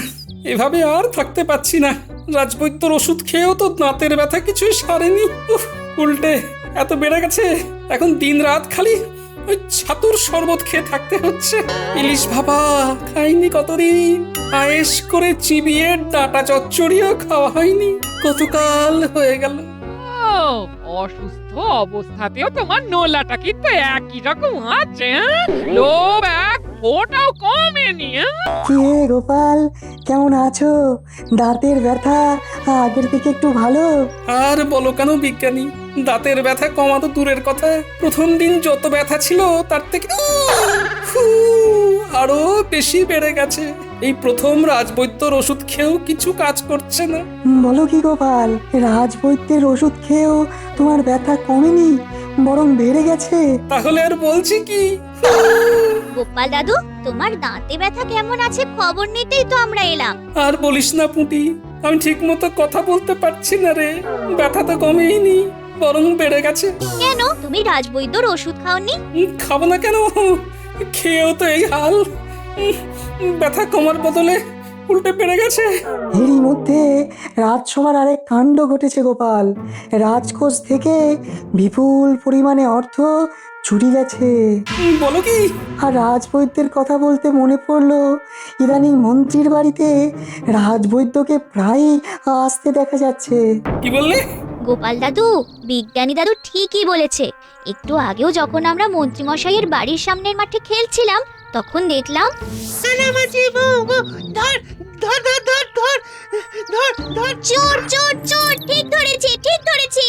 এভাবে আর থাকতে পারছি না। রাজবৈদ্যর ওষুধ খেয়েও তো দাঁতের ব্যথা কিছুই সারেনি। উল্টে এত বেড়ে গেছে, এখন দিনরাত খালি ওই ছাতুর শরবত খেয়ে থাকতে হচ্ছে। ইলিশ ভাপা খাইনি কতদিন, আয়েশ করে চিবিয়ে ডাটা চচ্চড়িও খাওয়া হয়নি, কতকাল হয়ে গেল। অসুস্থ অবস্থাতেও তোমার নোলাটা কিন্তু একই রকম আছে। লোভ এক ফোঁটাও কমেনি। কি হে গোপাল, কেমন আছো? দাঁতের ব্যথা আগের থেকে একটু ভালো? আর বলো কেন বিজ্ঞানী, দাঁতের ব্যথা কমা তো দূরের কথা, প্রথম দিন যত ব্যথা ছিল তার থেকে আরো বেশি বেড়ে গেছে। এই প্রথম রাজবৈদ্যর ওষুধ খেয়েও কিছু কাজ করছে না। বলো কি গোপাল, রাজবৈদ্যের ওষুধ খেয়েও তোমার ব্যথা কমেনি, বরং বেড়ে গেছে? তাহলে আর বলছি কি? গোপাল দাদু, তোমার দাঁতে ব্যথা কেমন আছে খবর নিতেই তো আমরা এলাম। আর বলিস না পুঁটি, আমি ঠিক মতো কথা বলতে পারছি না রে। ব্যথা তো কমেইনি, বরং বেড়ে গেছে। কেন তুমি রাজবৈদ্যর ওষুধ খাওনি? খাবো না কেন, খেয়েও তো এই হাল। ব্যথা কমার বদলে উল্টে বেড়ে গেছে। এরই মধ্যে রাজসভার আরেক কাণ্ড ঘটেছে গোপাল। রাজকোষ থেকে বিপুল পরিমাণে অর্থ চুরি গেছে। বলো কি? আর রাজবৈদ্যের কথা বলতে মনে পড়লো, ইদানিং মন্ত্রীর বাড়িতে রাজবৈদ্যকে প্রায়ই আসতে দেখা যাচ্ছে। কি বললে? গোপাল দাদু, বিজ্ঞানী দাদু ঠিকই বলেছে। একটু আগেও যখন আমরা মন্ত্রী মশাইয়ের বাড়ির সামনের মাঠে খেলছিলাম, তখন দেখলাম চোর চোর চোর। ঠিক ধরেছি, ঠিক ধরেছি।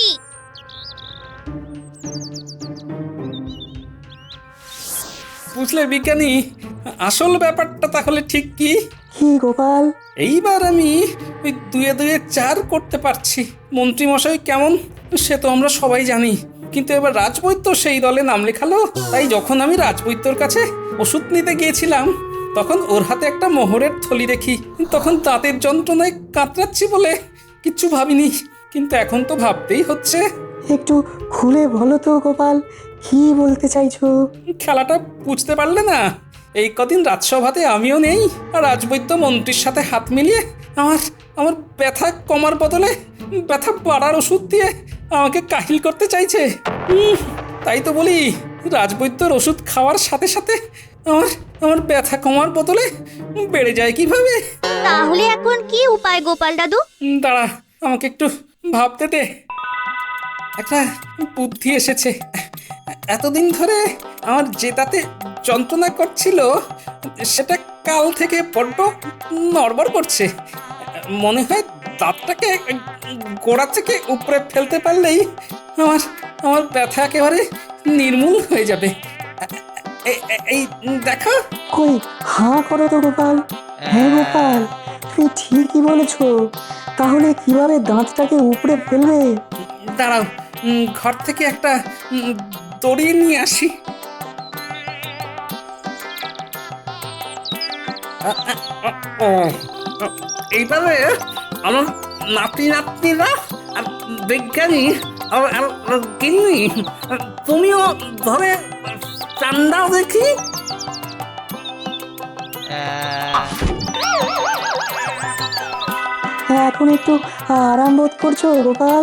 বুঝলে বিজ্ঞানী, আসল ব্যাপারটা তাহলে ঠিক কি? কি গোপাল? এইবার আমি ওই 2 2 4 করতে পারছি। মন্ত্রী মশাই কেমন সে তো আমরা সবাই জানি, কিন্তু এবার রাজবৈদ্য সেই দলে নাম লেখালো। তাই যখন আমি রাজবৈদ্যর কাছে ওষুধ নিতে গিয়েছিলাম, তখন ওর হাতে একটা মোহরের থলি দেখি। তখন দাঁতের যন্ত্রণায় কাতরাচ্ছি বলে কিচ্ছু ভাবিনি, কিন্তু এখন তো ভাবতেই হচ্ছে। একটু খুলে বলো তো গোপাল, কি বলতে চাইছো? খেলাটা বুঝতে পারলে না? এই কদিন রাজসভাতে আমিও নেই, আর রাজবৈদ্য মন্ত্রীর সাথে হাত মিলিয়ে আমার ব্যথা কমার বদলে ব্যথা বাড়ার ওষুধ দিয়ে আমাকে কাহিল করতে চাইছে। তাই তো বলি, রাজবৈদ্যর ওষুধ খাওয়ার সাথে সাথে আমার ব্যথা কমার বদলে বেড়ে যায় কিভাবে? তাহলে এখন কি উপায় গোপাল দাদু? দাঁড়া, আমাকে একটু ভাবতে দে। একটা বুদ্ধি এসেছে। এতদিন ধরে আমার যে দাঁতে যন্ত্রণা করছিল, সেটা কাল থেকে বড্ড নড়বড় করছে। মনে হয় দাঁতটাকে গোড়া থেকে উপরে ফেলতে পারলেই আমার ব্যথা একেবারে নির্মূল হয়ে যাবে। এই দেখো। কই হাঁ করো তো গোপাল। হ্যাঁ গোপাল, তুমি ঠিকই বলেছো। তাহলে কিভাবে দাঁতটাকে উপড়ে ফেলবে? দাঁড়াও, ঘর থেকে একটা দড়ি নিয়ে আসি। এইভাবে আমার নাতি নাতনিরা আর বিজ্ঞানী আর গিন্নি, তুমিও ধরে চান্দাও দেখি। এখন একটু আরাম বোধ করছো গোপাল?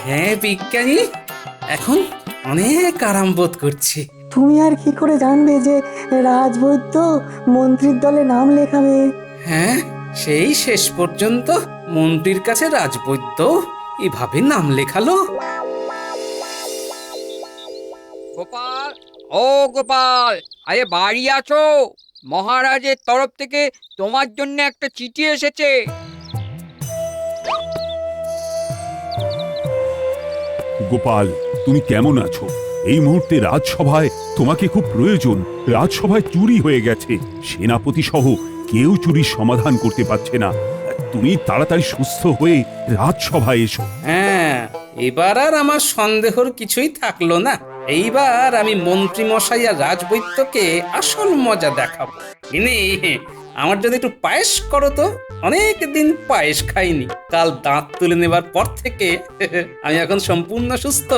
হ্যাঁ বিজ্ঞানী, এখন অনেক আরাম বোধ করছি। তুমি আর কি করে জানবে যে রাজবৈদ্য মন্ত্রীর দলে নাম লেখাবে? হ্যাঁ, সেই শেষ পর্যন্ত মন্ত্রীর কাছে রাজবৈদ্য এভাবে নাম লেখালো। গোপাল, ও গোপাল, আরে বাড়ি আছো? মহারাজের তরফ থেকে তোমার জন্য একটা চিঠি এসেছে। গোপাল, তুমি কেমন আছো? এই মুহূর্তে রাজসভায় তোমাকে খুব প্রয়োজন। রাজসভায় চুরি হয়ে গেছে, সেনাপতি সহ কেউ চুরির সমাধান করতে পারছে না। তুমি তাড়াতাড়ি সুস্থ হয়ে রাজসভায় এসো। হ্যাঁ, এবার আর আমার সন্দেহর কিছুই থাকলো না। এইবার আমি মন্ত্রী মশাই আর রাজবৈদ্যকে আসল মজা দেখাবো। ইনি, আমার যদি একটু পায়েস করো তো, অনেক দিন পায়েস খাইনি। কাল দাঁত তুলে নেবার পর থেকে আমি এখন সম্পূর্ণ সুস্থ।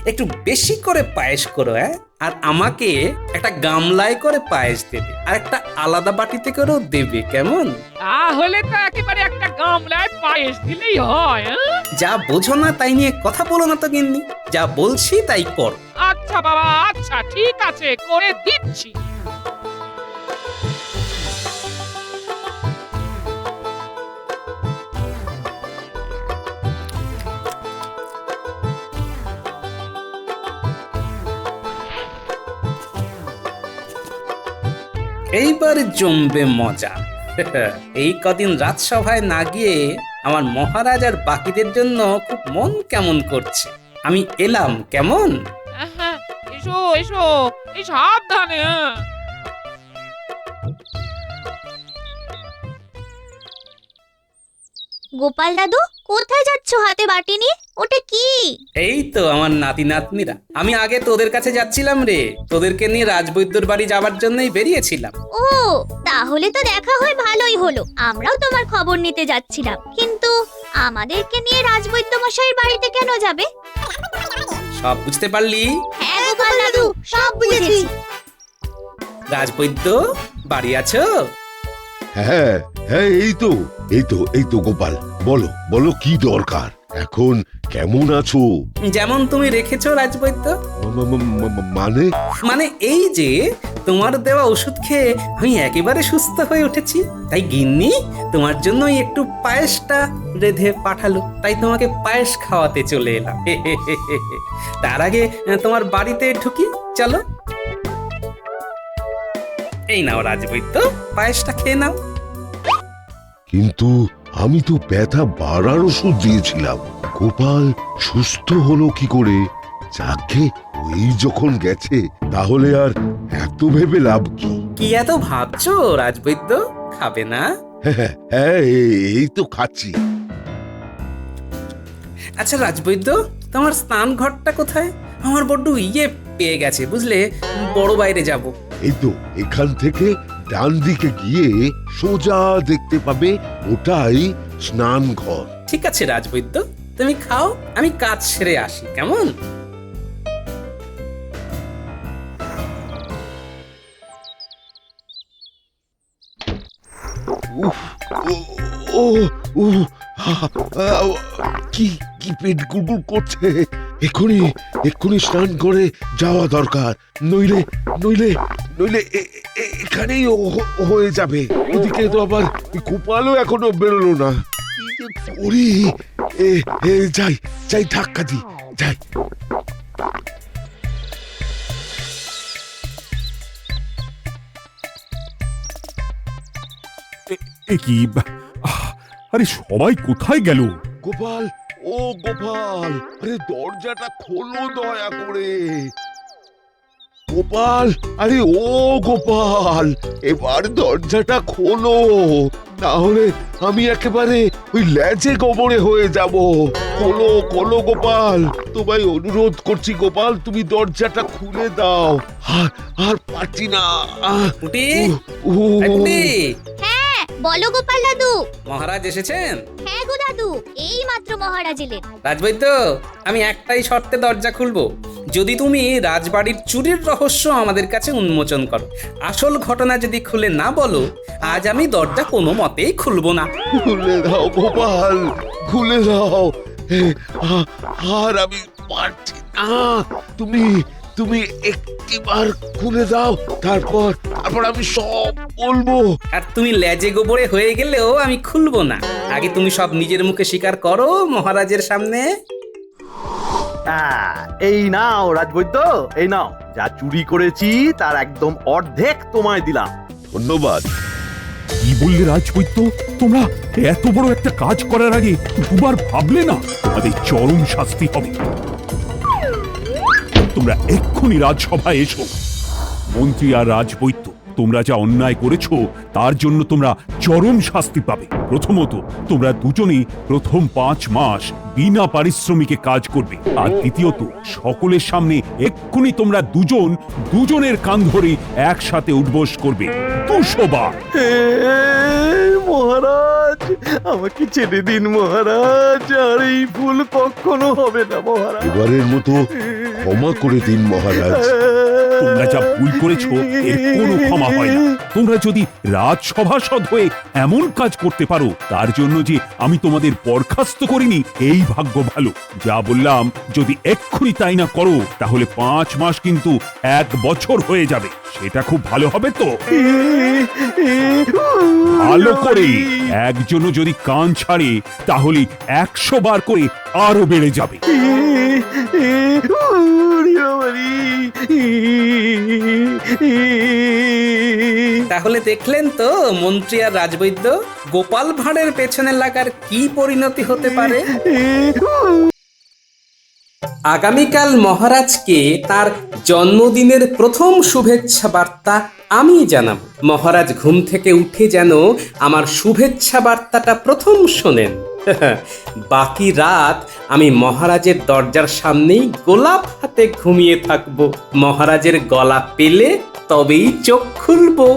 একটু বেশি করে পায়েস করো, হ্যাঁ? আর আমাকে একটা গামলায় করে পায়েস দেবে, আর একটা আলাদা বাটিতে করেও দেবে, কেমন? তাহলে তো একেবারে একটা গামলায় পায়েস দিলেই হয়। হ্যাঁ? যা বোঝো না তাই নিয়ে কথা বলো না তো গিন্নি, যা বলছি তাই কর। আচ্ছা বাবা, আচ্ছা ঠিক আছে, করে দিচ্ছি। এইবার জমবে মজা। এই কদিন রাজসভায় না গিয়ে আমার মহারাজ আর বাকিদের জন্য খুব মন কেমন করছে। আমি এলাম, কেমন? হ্যাঁ, এসো এসো, এই সাবধানে। হ্যাঁ। গোপাল দাদু, কোথায় যাচ্ছ হাতে বাটি নিয়ে? ওটা কি? এই তো আমার নাতি নাতনিরা। আমি আগে তোদের কাছে যাচ্ছিলাম রে, তোদেরকে নিয়ে রাজবৈদ্যর বাড়ি যাওয়ার জন্যই বেরিয়েছিলাম। ও, তাহলে তো দেখা হয়ে ভালোই হলো। আমরাও তোমার খবর নিতে যাচ্ছিলাম, কিন্তু আমাদেরকে নিয়ে রাজবৈদ্য মশাইয়ের বাড়িতে কেন যাবে? সব বুঝতে পারলি? হ্যাঁ গোপাল দাদু, সব বুঝেছি। রাজবৈদ্য, বাড়ি আছো? হ্যাঁ হ্যাঁ, এই তো গোপাল, বলো বলো কি দরকার? এখন কেমন আছো? যেমন তুমি রেখেছো রাজবৈদ্য। মানে এই যে তোমার দেওয়া ওষুধ খেয়ে আমি একেবারে সুস্থ হয়ে উঠেছি। তাই গিন্নি তোমার জন্য একটু পায়েসটা রেঁধে পাঠালো, তাই তোমাকে পায়েস খাওয়াতে চলে এলাম। তার আগে তোমার বাড়িতে ঢুকি, চলো। এই নাও রাজবৈদ্য, পায়েসটা খেয়ে নাও। কিন্তু আমি তো ব্যথা বাড়ার ওষুধ দিয়েছিলাম। গোপাল সুস্থ হলো কি করে? যাকে ওই যখন গেছে, তাহলে আর এত ভেবে লাভ কি? কি এত ভাবছো রাজবৈদ্য? খাবে না? হ্যাঁ, এই তো খাচ্ছি। আচ্ছা রাজবৈদ্য, তোমার স্নান ঘরটা কোথায়? আমার বড্ড পেয়ে গেছে বুঝলে, বড় বাইরে যাব। এই তো এখান থেকে ডান দিকে গিয়ে সোজা দেখতে পাবে, ওটাই স্নান ঘর। ঠিক আছে রাজবৈদ্য, তুমি খাও, আমি কাজ সেরে আসি, কেমন? কি কি পেট গুড়গুড় করছে। এক্ষুনি স্নান করে যাওয়া দরকার, নইলে নইলে নইলে এখানেই হয়ে যাবে। ওদিকে তো আবার গোপালও এখনো বেরোলো না। কি যে করি? যাই ধাক্কা দি, যাই। কি আরে সবাই কোথায় গেল? গোপাল, ও গোপাল, আরে দরজাটা খোলো দয়া করে। গোপাল, আরে ও গোপাল, এবার দরজাটা খোলো, তাহলে আমি একেবারে ওই ল্যাজে গোবরে হয়ে যাব। খোলো খোলো গোপাল, তোমায় অনুরোধ করছি গোপাল, তুমি দরজাটা খুলে দাও। আর পারছি না। পুটি, উহ, এই পুটি, হ্যাঁ বলো গোপাল দাদু। মহারাজ এসেছেন? হ্যাঁ গো দাদু, এই মাত্র মহারাজ এলেন। রাজবৈদ্য, আমি একটাই শর্তে দরজা খুলবো, যদি তুমি রাজবাড়ির চুরির রহস্য আমাদের কাছে উন্মোচন করো। আসল ঘটনা যদি খুলে না বলো, আজ আমি দরজা কোনো মতেই খুলবো না। খুলে দাও গোপাল, খুলে দাও। আর আমি পারছি না। তুমি একটিবার খুলে দাও, তারপর আমি সব বলবো। আর তুমি লেজে গোবরে হয়ে গেলেও আমি খুলবো না। আগে তুমি সব নিজের মুখে স্বীকার করো মহারাজের সামনে। এই নাও রাজবৈদ্য, এই নাও, যা চুরি করেছি তার একদম অর্ধেক তোমায় দিলাম। ধন্যবাদ। কি বললে রাজবৈদ্য? তোমরা এত বড় একটা কাজ করার আগে দুবার ভাবলে না? আমাদের চরম শাস্তি হবে। তোমরা এক্ষুনি রাজসভায় এসো। মন্ত্রী আর রাজবৈদ্য, তোমরা যা অন্যায় করেছো তার জন্য তোমরা চরম শাস্তি পাবে। প্রথমত, তোমরা দুজনেই প্রথম 5 মাস বিনা পারিশ্রমিকে কাজ করবে। আর দ্বিতীয়ত, সকলের সামনে এক্ষুনি তোমরা দুজনের কান ধরে একসাথে উঠবোস করবে 200 বার। মহারাজ, আমাকে ছেড়ে দিন মহারাজ, আর এই ভুল কখনো হবে না মহারাজ। এবারের মতো ক্ষমা করে দিন মহারাজ। তোমরা যা ভুল করেছো এর কোনো ক্ষমা হয় না। তোমরা যদি রাজসভাসদ হয়ে এমন কাজ করতে পারো, তার জন্য যে আমি তোমাদের বরখাস্ত করিনি, এই ভাগ্য ভালো। যা বললাম যদি এক্ষুনি তাই না করো, তাহলে 5 মাস কিন্তু 1 বছর হয়ে যাবে। সেটা খুব ভালো হবে তো? ভালো করে। একজনও যদি কান ছাড়ে তাহলে 100 বার করে আরো বেড়ে যাবে। তাহলে দেখলেন তো মন্ত্রী আর রাজবৈদ্য, গোপাল ভাঁড়ের পেছনে লাগার কি পরিণতি হতে পারে। আগামীকাল মহারাজকে তার জন্মদিনের প্রথম শুভেচ্ছা বার্তা আমি জানাব। মহারাজ ঘুম থেকে উঠে যেন আমার শুভেচ্ছা বার্তাটা প্রথম শোনেন। বাকি রাত আমি মহারাজের দরজার সামনেই গোলাপ হাতে ঘুমিয়ে থাকব। মহারাজের গলা পেলে তবেই চোখ খুলবো।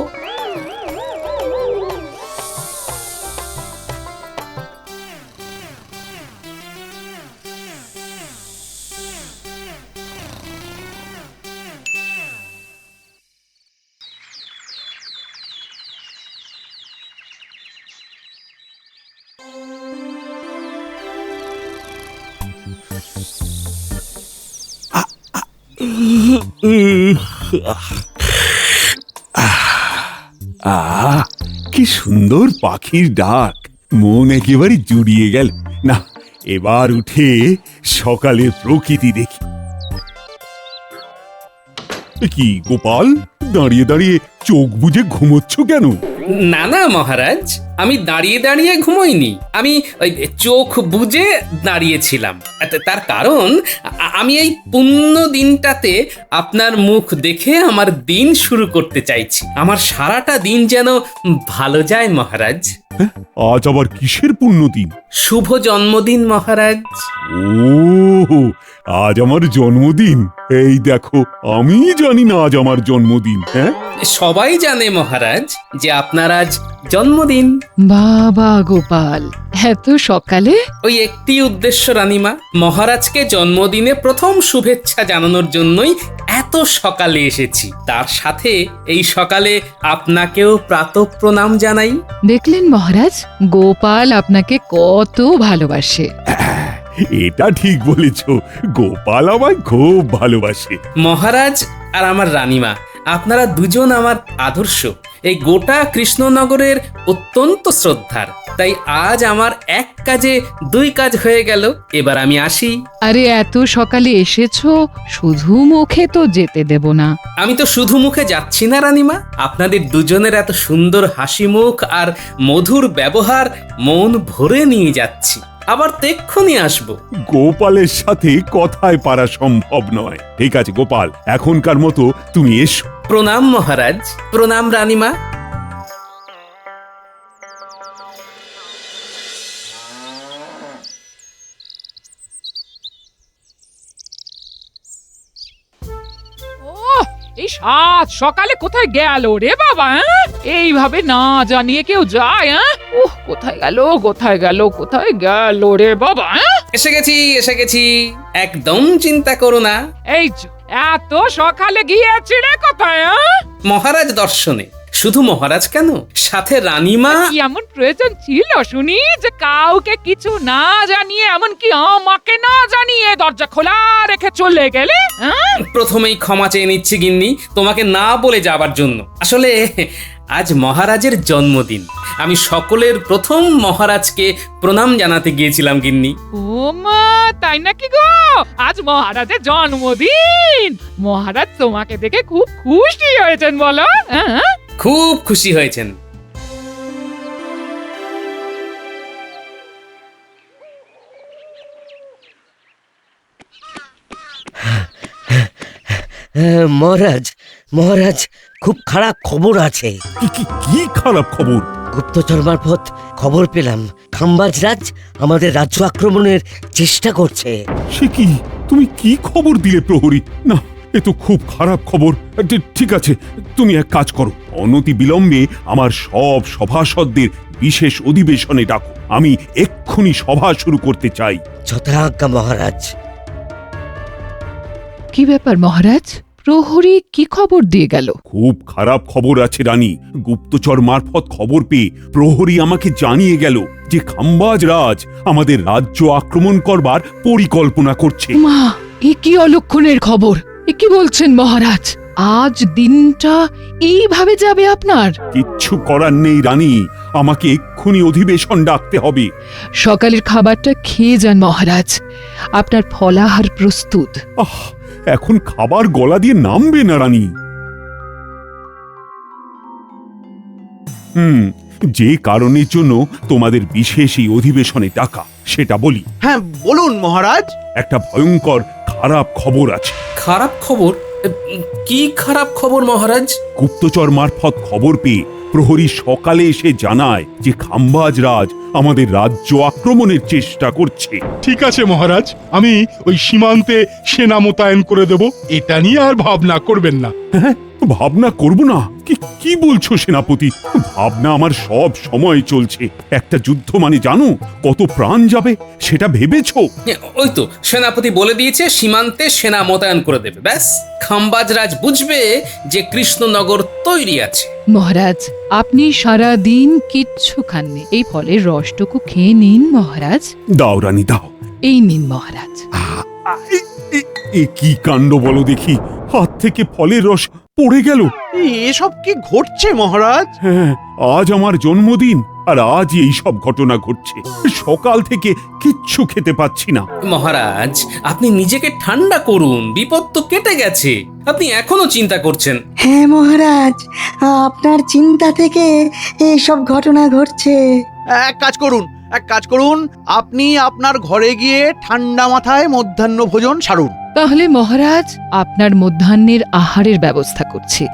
কি সুন্দর পাখির ডাক, মন একেবারে জুড়িয়ে গেল। না, এবার উঠে সকালের প্রকৃতি দেখি। কি গোপাল, দাঁড়িয়ে দাঁড়িয়ে চোখ বুজে ঘুমোচ্ছ কেন? না না মহারাজ, আমি দাঁড়িয়ে দাঁড়িয়ে ঘুমোইনি, আমি ওই চোখ বুজে দাঁড়িয়েছিলাম। তার কারণ আমি এই পুণ্য দিনটাতে আপনার মুখ দেখে আমার দিন শুরু করতে চাইছি। আমার সারাটা দিন যেন ভালো যায় মহারাজ। আজ আবার কিসের পুণ্য দিন? শুভ জন্মদিন মহারাজ। ও, আজ আমার জন্মদিন? এই দেখো, আমি জানি না আজ আমার জন্মদিন। হ্যাঁ, সবাই জানে মহারাজ যে আপনার আজ জন্মদিন। বাবা গোপাল, এত সকালে? ওই একটি উদ্দেশ্য রানীমা, মহারাজকে জন্মদিনে প্রথম শুভেচ্ছা জানানোর জন্যই এত সকালে এসেছি। তার সাথে এই সকালে আপনাকেও প্রাতঃপ্রণাম জানাই। দেখলেন মহারাজ, গোপাল আপনাকে কত ভালোবাসে। এটা ঠিক বলেছ, গোপাল আমায় খুব ভালোবাসে। মহারাজ আর আমার রানীমা, আপনারা দুজন আমার আদর্শ, এই গোটা কৃষ্ণনগরের অত্যন্ত শ্রদ্ধার। তাই আজ আমার এক কাজে 2 কাজ হয়ে গেল। এবার আমি আসি। আরে এত সকালে এসেছো, শুধু মুখে তো যেতে দেব না। আমি তো শুধু মুখে যাচ্ছি না রানীমা, আপনাদের দুজনের এত সুন্দর হাসি মুখ আর মধুর ব্যবহার মন ভরে নিয়ে যাচ্ছি। আবার তো এক্ষুনি আসবো। গোপালের সাথে কথায় পারা সম্ভব নয়। ঠিক আছে গোপাল, এখনকার মতো তুমি এসো। প্রণাম মহারাজ, প্রণাম রানীমা। ওহ, এই সাত সকালে কোথায় গেল রে বাবা? এইভাবে না জানিয়ে কেউ যায়? কোথায় গেল কোথায় গেল কোথায় গেল রে বাবা? এসে গেছি, এসে গেছি, একদম চিন্তা করো না। এই যে, এত সকালে গিয়েছিলে কোথায়? মহারাজ দর্শনে। শুধু মহারাজ কেন, সাথে রানীমা। কি এমন প্রয়োজন ছিল শুনি যে কাউকে কিছু না জানিয়ে, এমনকি আমাকে না জানিয়ে দরজা খোলা রেখে চলে গেলে? প্রথমেই ক্ষমা চেয়ে নিচ্ছি গিন্নি, তোমাকে না বলে যাবার জন্য। আসলে আজ মহারাজের জন্মদিন, আমি সকলের প্রথম মহারাজকে প্রণাম জানাতে গিয়েছিলাম গিন্নি। ও মা, তাই নাকি গো? আজ মহারাজের জন্মদিন। মহারাজ তোমাকে দেখে খুব খুশি হয়েছেন বলো? খুব খুশি হয়েছেন। মহারাজ, মহারাজ, খুব খারাপ খবর আছে। কি খারাপ খবর? গুপ্তচর মারফত খবর পেলাম খাম্বাজরাজ আমাদের রাজ্য আক্রমণের চেষ্টা করছে। সে কি? তুমি কি খবর দিলে প্রহরী? না, এ তো খুব খারাপ খবর। ঠিক আছে, তুমি এক কাজ করো, অনতি বিলম্বে আমার সব সভাসদদের বিশেষ অধিবেশনে ডাকো। আমি এক্ষুনি সভা শুরু করতে চাই। যথাজ্ঞা মহারাজ। কি ব্যাপার মহারাজ? প্রহরী কি খবর দিয়ে গেল? খুব খারাপ খবর আছে রানী। গুপ্তচর মারফত খবর পেয়ে প্রহরী আমাকে জানিয়ে গেল যে খাম্বাজ রাজ আমাদের রাজ্য আক্রমণ করবার পরিকল্পনা করছে। মা, এ কি অলক্ষণের খবর? এ কি বলছেন মহারাজ? আজ দিনটা এইভাবে যাবে আপনার? কিচ্ছু করার নেই রানী, আমাকে এক্ষুনি অধিবেশন ডাকতে হবে। সকালের খাবারটা খেয়ে যান মহারাজ, আপনার ফলাহার প্রস্তুত। এখন খাবার গলা দিয়ে নামবে না রানী। যে কারণের জন্য তোমাদের বিশেষ এই অধিবেশনে ডাকা সেটা বলি। হ্যাঁ বলুন মহারাজ। একটা ভয়ঙ্কর খারাপ খবর আছে। খারাপ খবর? কি খারাপ খবর মহারাজ? গুপ্তচর মারফত খবর পেয়ে প্রহরী সকালে এসে জানায় যে খাম্বাজ রাজ আমাদের রাজ্য আক্রমণের চেষ্টা করছে। ঠিক আছে মহারাজ, আমি ওই সীমান্তে সেনা মোতায়েন করে দেব, এটা নিয়ে আর ভাবনা করবেন না। হ্যাঁ, ভাবনা করব না? কি বলছো সেনাপতি? ভাবনা আমার সব সময় চলছে। একটা যুদ্ধ মানে জানো কত প্রাণ যাবে সেটা ভেবেছো? ওই তো সেনাপতি বলে দিয়েছে সীমান্তে সেনা মোতায়েন করে দেবে, ব্যাস খাম্বাজ রাজ বুঝবে যে কৃষ্ণনগর তৈরি আছে। মহারাজ, আপনি সারা দিন কিচ্ছু খাননি, এই ফলের রসটুকু খেয়ে নিন মহারাজ। দাও রানী দাও। এই নিন মহারাজ। এ কি কাণ্ড বলো দেখি, হাত থেকে ফলের রস পড়ে গেল। এসব কি ঘটছে মহারাজ? হ্যাঁ, আজ আমার জন্মদিন আর আজই এই সব ঘটনা ঘটছে। সকাল থেকে কিচ্ছু খেতে পাচ্ছি না। মহারাজ, আপনি নিজেকে ঠান্ডা করুন, বিপদ তো কেটে গেছে, আপনি এখনো চিন্তা করছেন। হ্যাঁ মহারাজ, আপনার চিন্তা থেকে এইসব ঘটনা ঘটছে। এক কাজ করুন, আপনি আপনার ঘরে গিয়ে ঠান্ডা মাথায় মধ্যাহ্ন ভোজন সারুন। তাহলে মহারাজ, আপনার মধ্যাহ্নের আহারের ব্যবস্থা করছি,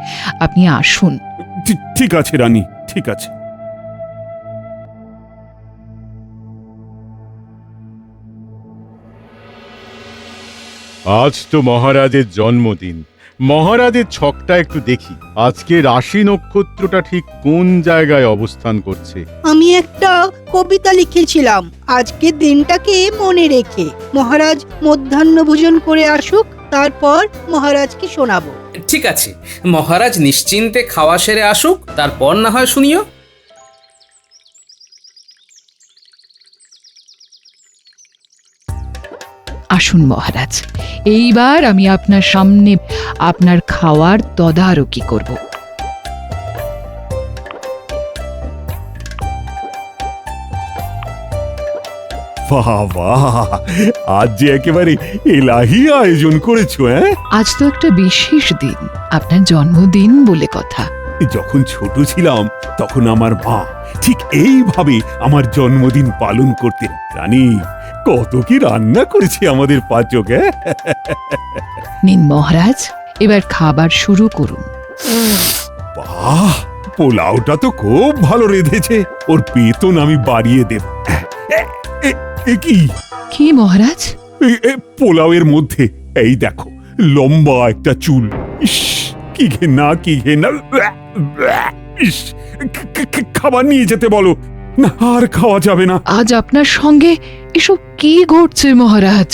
আপনি আসুন। ঠিক আছে রানী, ঠিক আছে। আজ তো মহারাজের জন্মদিন, মহারাজের ছকটা একটু দেখি। আজকে রাশি নক্ষত্রটা ঠিক কোন জায়গায় অবস্থান করছে। আমি একটা কবিতা লিখেছিলাম আজকের দিনটাকে মনে রেখে। মহারাজ মধ্যাহ্ন ভোজন করে আসুক, তারপর মহারাজকে শোনাবো। ঠিক আছে, মহারাজ নিশ্চিন্তে খাওয়া সেরে আসুক, তারপর না হয় শুনিও। আসুন মহারাজ, এইবার আমি আপনার সামনে আপনার খাওয়ার তদারকি করব। বাহ বাহ, আজ যে একেবারে এলাহি আয়োজন করেছো। আজ তো একটা বিশেষ দিন, আপনার জন্মদিন বলে কথা। যখন ছোট ছিলাম তখন আমার মা ঠিক এইভাবে আমার জন্মদিন পালন করতেন। রানী, কত কি রান্না করেছে আমাদের পাচক। নিন মহারাজ, এবার খাবার শুরু করুন। বাহ, পোলাওটা তো খুব ভালো রেঁধেছে। ওর বেতন আমি বাড়িয়ে দেব। কি কি মহারাজ? পোলাওয়ের মধ্যে এই দেখো লম্বা একটা চুল। ইস, কি ঘেন্না, কি ঘেন্না। ইস, খাবার নিয়ে যেতে বলো না, আর খাওয়া যাবে না। আজ আপনার সঙ্গে এসব কি ঘটছে মহারাজ?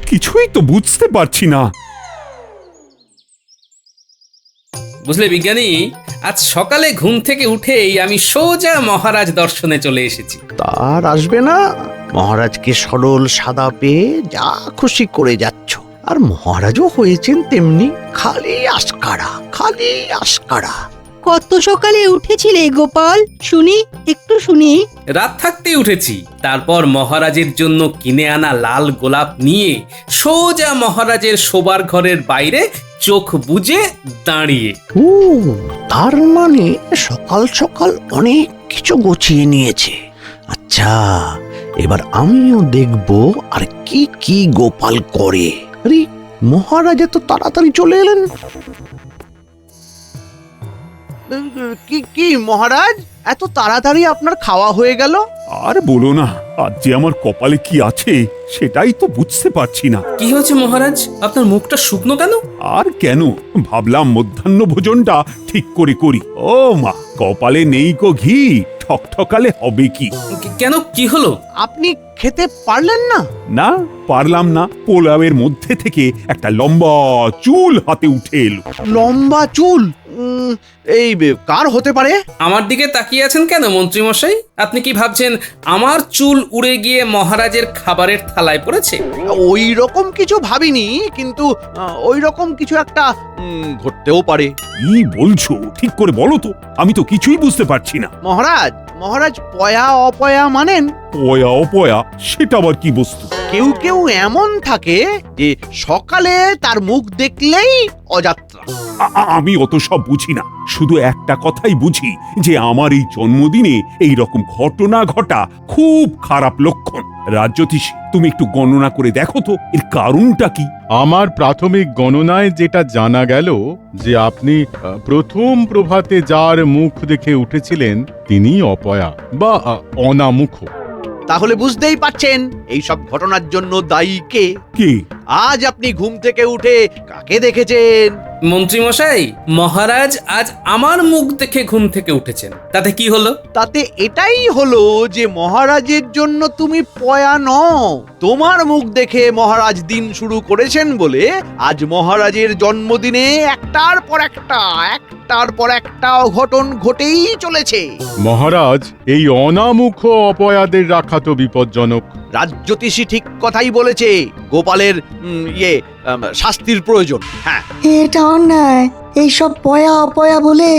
কিছুই তো বুঝতে পারছি না। বুঝলে বিজ্ঞানী, আজ সকালে ঘুম থেকে উঠেই আমি সোজা মহারাজ দর্শনে চলে এসেছি। তার আসবে না, মহারাজকে সরল সাদা পেয়ে যা খুশি করে যাচ্ছ। আর মহারাজও হয়েছেন তেমনি, খালি আস্কারা, খালি আস্কারা। কত সকালে উঠেছিলে গোপাল? শুনি, একটু শুনি। রাত থাকতেই উঠেছি। তারপর মহারাজের জন্য কিনে আনা লাল গোলাপ নিয়ে সোজা মহারাজের শোবার ঘরের বাইরে চোখ বুজে দাঁড়িয়ে। ও, তার মানে সকাল সকাল অনেক কিছু গুছিয়ে নিয়েছে। আচ্ছা, এবার আমিও দেখব আর কি কি গোপাল করে। আরে, মহারাজ এত তাড়াতাড়ি চলে এলেন। কি কি মহারাজ, এত তাড়াতাড়ি আপনার খাওয়া হয়ে গেল? আর বলো না, আজ যে আমার কপালে কি আছে সেটাই তো বুঝতে পারছি না। কি হয়েছে মহারাজ, আপনার মুখটা শুকনো কেন? আর কেন, ভাবলাম মধ্যাহ্ন ভোজনটা ঠিক করে করি। ও মা, কপালে নেই গো ঘি, ঠকঠকালে হবে কি? কেন, কি হলো? আপনি খেতে পারলেন না? না, পারলাম না। পোলাওয়ের মধ্যে থেকে একটা লম্বা চুল হাতে উঠে এলো। লম্বা চুল? এই কার হতে পারে? আমার দিকে তাকিয়ে আছেন কেন মন্ত্রী মশাই? আপনি কি ভাবছেন আমার চুল উড়ে গিয়ে মহারাজের খাবারের থালায় পড়েছে? ওই রকম কিছু ভাবিনি, কিন্তু ওই রকম কিছু একটা ঘটতেও পারে। কি বলছো, ঠিক করে বলো তো, আমি তো কিছুই বুঝতে পারছি না। মহারাজ, মহারাজ পয়া অপয়া মানেন? পয়া অপয়া, সেটা আবার কি বস্তু? কেউ কেউ এমন থাকে যে সকালে তার মুখ দেখলেই অযাত্রা। আমি অত সব বুঝি না, শুধু একটা কথাই বুঝি যে আমার এই জন্মদিনে এই রকম ঘটনা ঘটা খুব খারাপ লক্ষণ। রাজ্যতীশ, তুমি একটু গণনা করে দেখো তো এর কারণটা কি। আমার প্রাথমিক গণনায় যেটা জানা গেল যে আপনি প্রথম প্রভাতে যার মুখ দেখে উঠেছিলেন তিনি অপয়া বা অনামুখ। তাহলে বুঝতেই পারছেন এই সব ঘটনার জন্য দায়ী কে? কে? আজ আপনি ঘুম থেকে উঠে কাকে দেখেছেন? মন্ত্রী মশাই, মহারাজ আজ আমার মুখ দেখে ঘুম থেকে উঠেছেন, তাতে কি হলো? তাতে এটাই হলো যে মহারাজের জন্য তুমি পয়া নও। তোমার মুখ দেখে মহারাজ দিন শুরু করেছেন বলে আজ মহারাজের জন্মদিনে একটার পর একটা অঘটন ঘটেই চলেছে। মহারাজ, এই অনামুখ অপয়াদের রাখা তো বিপজ্জনক। রাজ্যতীশী ঠিক কথাই বলেছে। গোপালের শাস্তির প্রয়োজন। হ্যাঁ, এটা অন্যায়। এইসব পয়া অপয়া বলে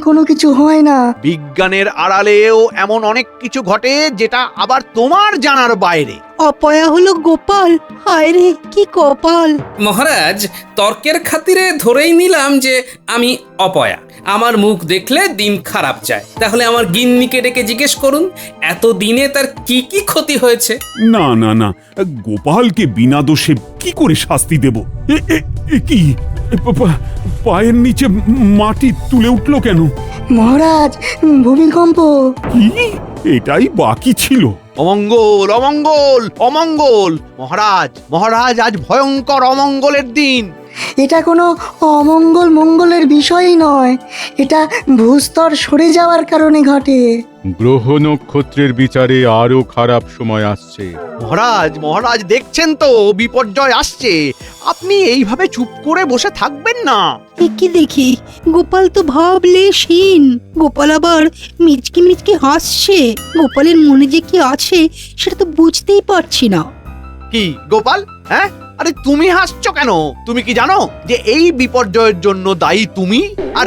কোনো কিছু হয় না। বিজ্ঞানের আড়ালেও এমন অনেক কিছু ঘটে যেটা আবার তোমার জানার বাইরে। অপয়া হলো গোপাল? হায় রে, কি কপাল! মহারাজ, তর্কের খাতিরে ধরেই নিলাম যে আমি অপয়া। আমার মুখ দেখলে দিন খারাপ যায়। তাহলে আমার গিন্নিকে ডেকে জিজ্ঞেস করুন এত দিনে তার কি কি ক্ষতি হয়েছে। না না না, গোপালকে বিনা দোষে কি করে শাস্তি দেব? কি পায়ের নিচে মাটি তুলে উঠলো কেন? মহারাজ, ভূমিকম্প। কি? এটাই বাকি ছিল। অমঙ্গল, অমঙ্গল, অমঙ্গল! মহারাজ, মহারাজ, আজ ভয়ঙ্কর অমঙ্গলের দিন। এটা কোনো অমঙ্গল মঙ্গলের বিষয়ই নয়, এটা ভূস্তর সরে যাওয়ার কারণে ঘটে। গ্রহ নক্ষত্রের বিচারে আরো খারাপ সময় আসছে। মহারাজ, মহারাজ, দেখছেন তো বিপর্যয় আসছে। আপনি এইভাবে চুপ করে বসে থাকবেন না। কি দেখি, গোপাল তো ভাবলেশহীন। গোপাল আবার মিচকি মিচকি হাসছে। গোপালের মনে যে কি আছে সেটা তো বুঝতেই পারছি না। কি গোপাল, হ্যাঁ? আরে তুমি হাসছো কেন? তুমি কি জানো যে এই বিপর্যয়ের জন্য দায়ী তুমি, আর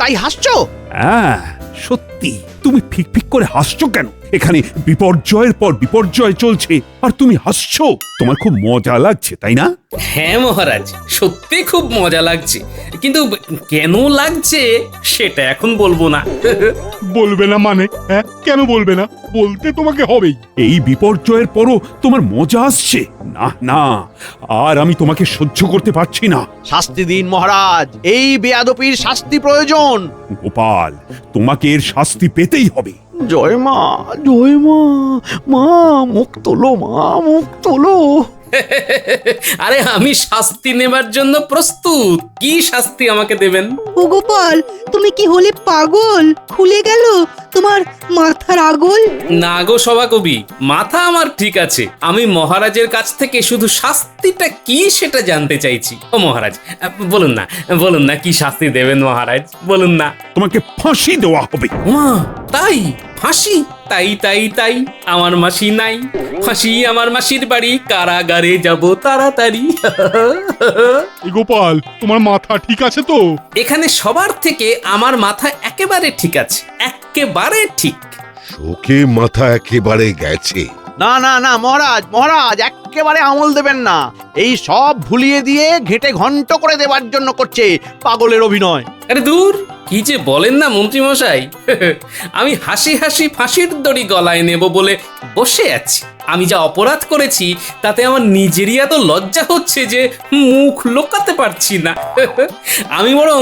তাই হাসছো? হ্যাঁ, সত্যি তুমি ফিক ফিক করে হাসছো কেন? এখানে বিপর্যয়ের পর বিপর্যয় চলছে আর তুমি হাসছো। তোমার খুব মজা লাগছে তাই না? হ্যাঁ মহারাজ, সত্যি খুব মজা লাগছে, কিন্তু কেন লাগছে সেটা এখন বলবো না। বলবে না মানে? হ্যাঁ, কেন বলবে না? বলতে তোমাকে হবেই। এই বিপর্যয়ের পরও তোমার মজা আসছে? না না, আর আমি তোমাকে সহ্য করতে পারছি না। শাস্তি দিন মহারাজ, এই বেয়াদপির শাস্তি প্রয়োজন। গোপাল, তোমাকে এর শাস্তি পেতেই হবে। জয় মা, জয় মা, মা মুখ তোলো, মা মুখ তোলো। আরে আমি শাস্তি নেবার জন্য প্রস্তুত। কি শাস্তি আমাকে দেবেন? ও গোপাল, তুমি কি হলে পাগল? খুলে গেল তোমার মাথার আগল? না গো সভাকবি, মাথা আমার ঠিক আছে। আমি মহারাজের কাছ থেকে শুধু শাস্তিটা কি সেটা জানতে চাইছি। ও মহারাজ, বলুন না কি শাস্তি দেবেন মহারাজ, বলুন না। তোমাকে ফাঁসি দেওয়া হবে। মা, তাই? ফাঁসি? তাই তাই তাই, আমার মাসি নাই, ফাঁসি আমার মাসির বাড়ি, কারাগারে যাব তাড়াতাড়ি। এই গোপাল, তোমার মাথা ঠিক আছে তো? এখানে সবার থেকে আমার মাথা একেবারে ঠিক আছে, একেবারে ঠিক। শোকে মাথা একেবারে গেছে। না না না মহারাজ, মহারাজ একেবারে আমল দেবেন না। এই সব ভুলিয়ে দিয়ে ঘেটে ঘন্ট করে দেবার জন্য করছে পাগলের অভিনয়। আরে দূর, কি যে বলেন না মন্ত্রী মশাই। আমি হাসি হাসি ফাঁসির দড়ি গলায় নেব বলে বসে আছি। আমি যা অপরাধ করেছি তাতে আমার নিজেরই এত লজ্জা হচ্ছে যে মুখ লোকাতে পারছি না। আমি বরং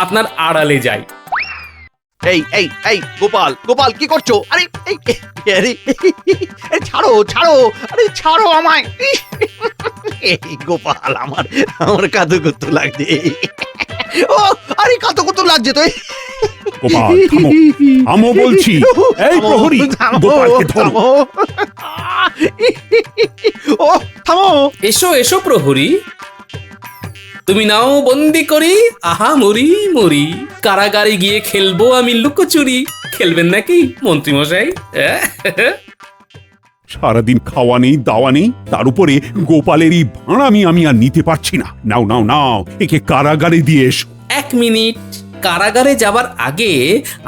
আপনার আড়ালে যাই। এই এই এই গোপাল, গোপাল কি করছো? আরে এই আরে ছাড়ো ছাড়ো, আরে ছাড়ো আমায়। এই গোপাল, আমার কাতুকুতু লাগছে। ও আরে কাতুকুতু লাগছে তো। গোপাল থামো, থামো বলছি। এই প্রহরী, গোপালকে ধরো। ও থামো। এসো এসো প্রহরী, তুমি নাও বন্দি করি, আহা মরি মরি। কারাগারে গিয়ে খেলবো আমি লুকোচুরি। খেলবেন নাকি মন্ত্রী মশাই? সারাদিন খাওয়া নেই, দাওয়া নেই, তার উপরে গোপালেরই ভাড়ামি আমি আর নিতে পারছি না। নাও নাও নাও, একে কারাগারে দিয়ে এসো। এক মিনিট, কারাগারে যাবার আগে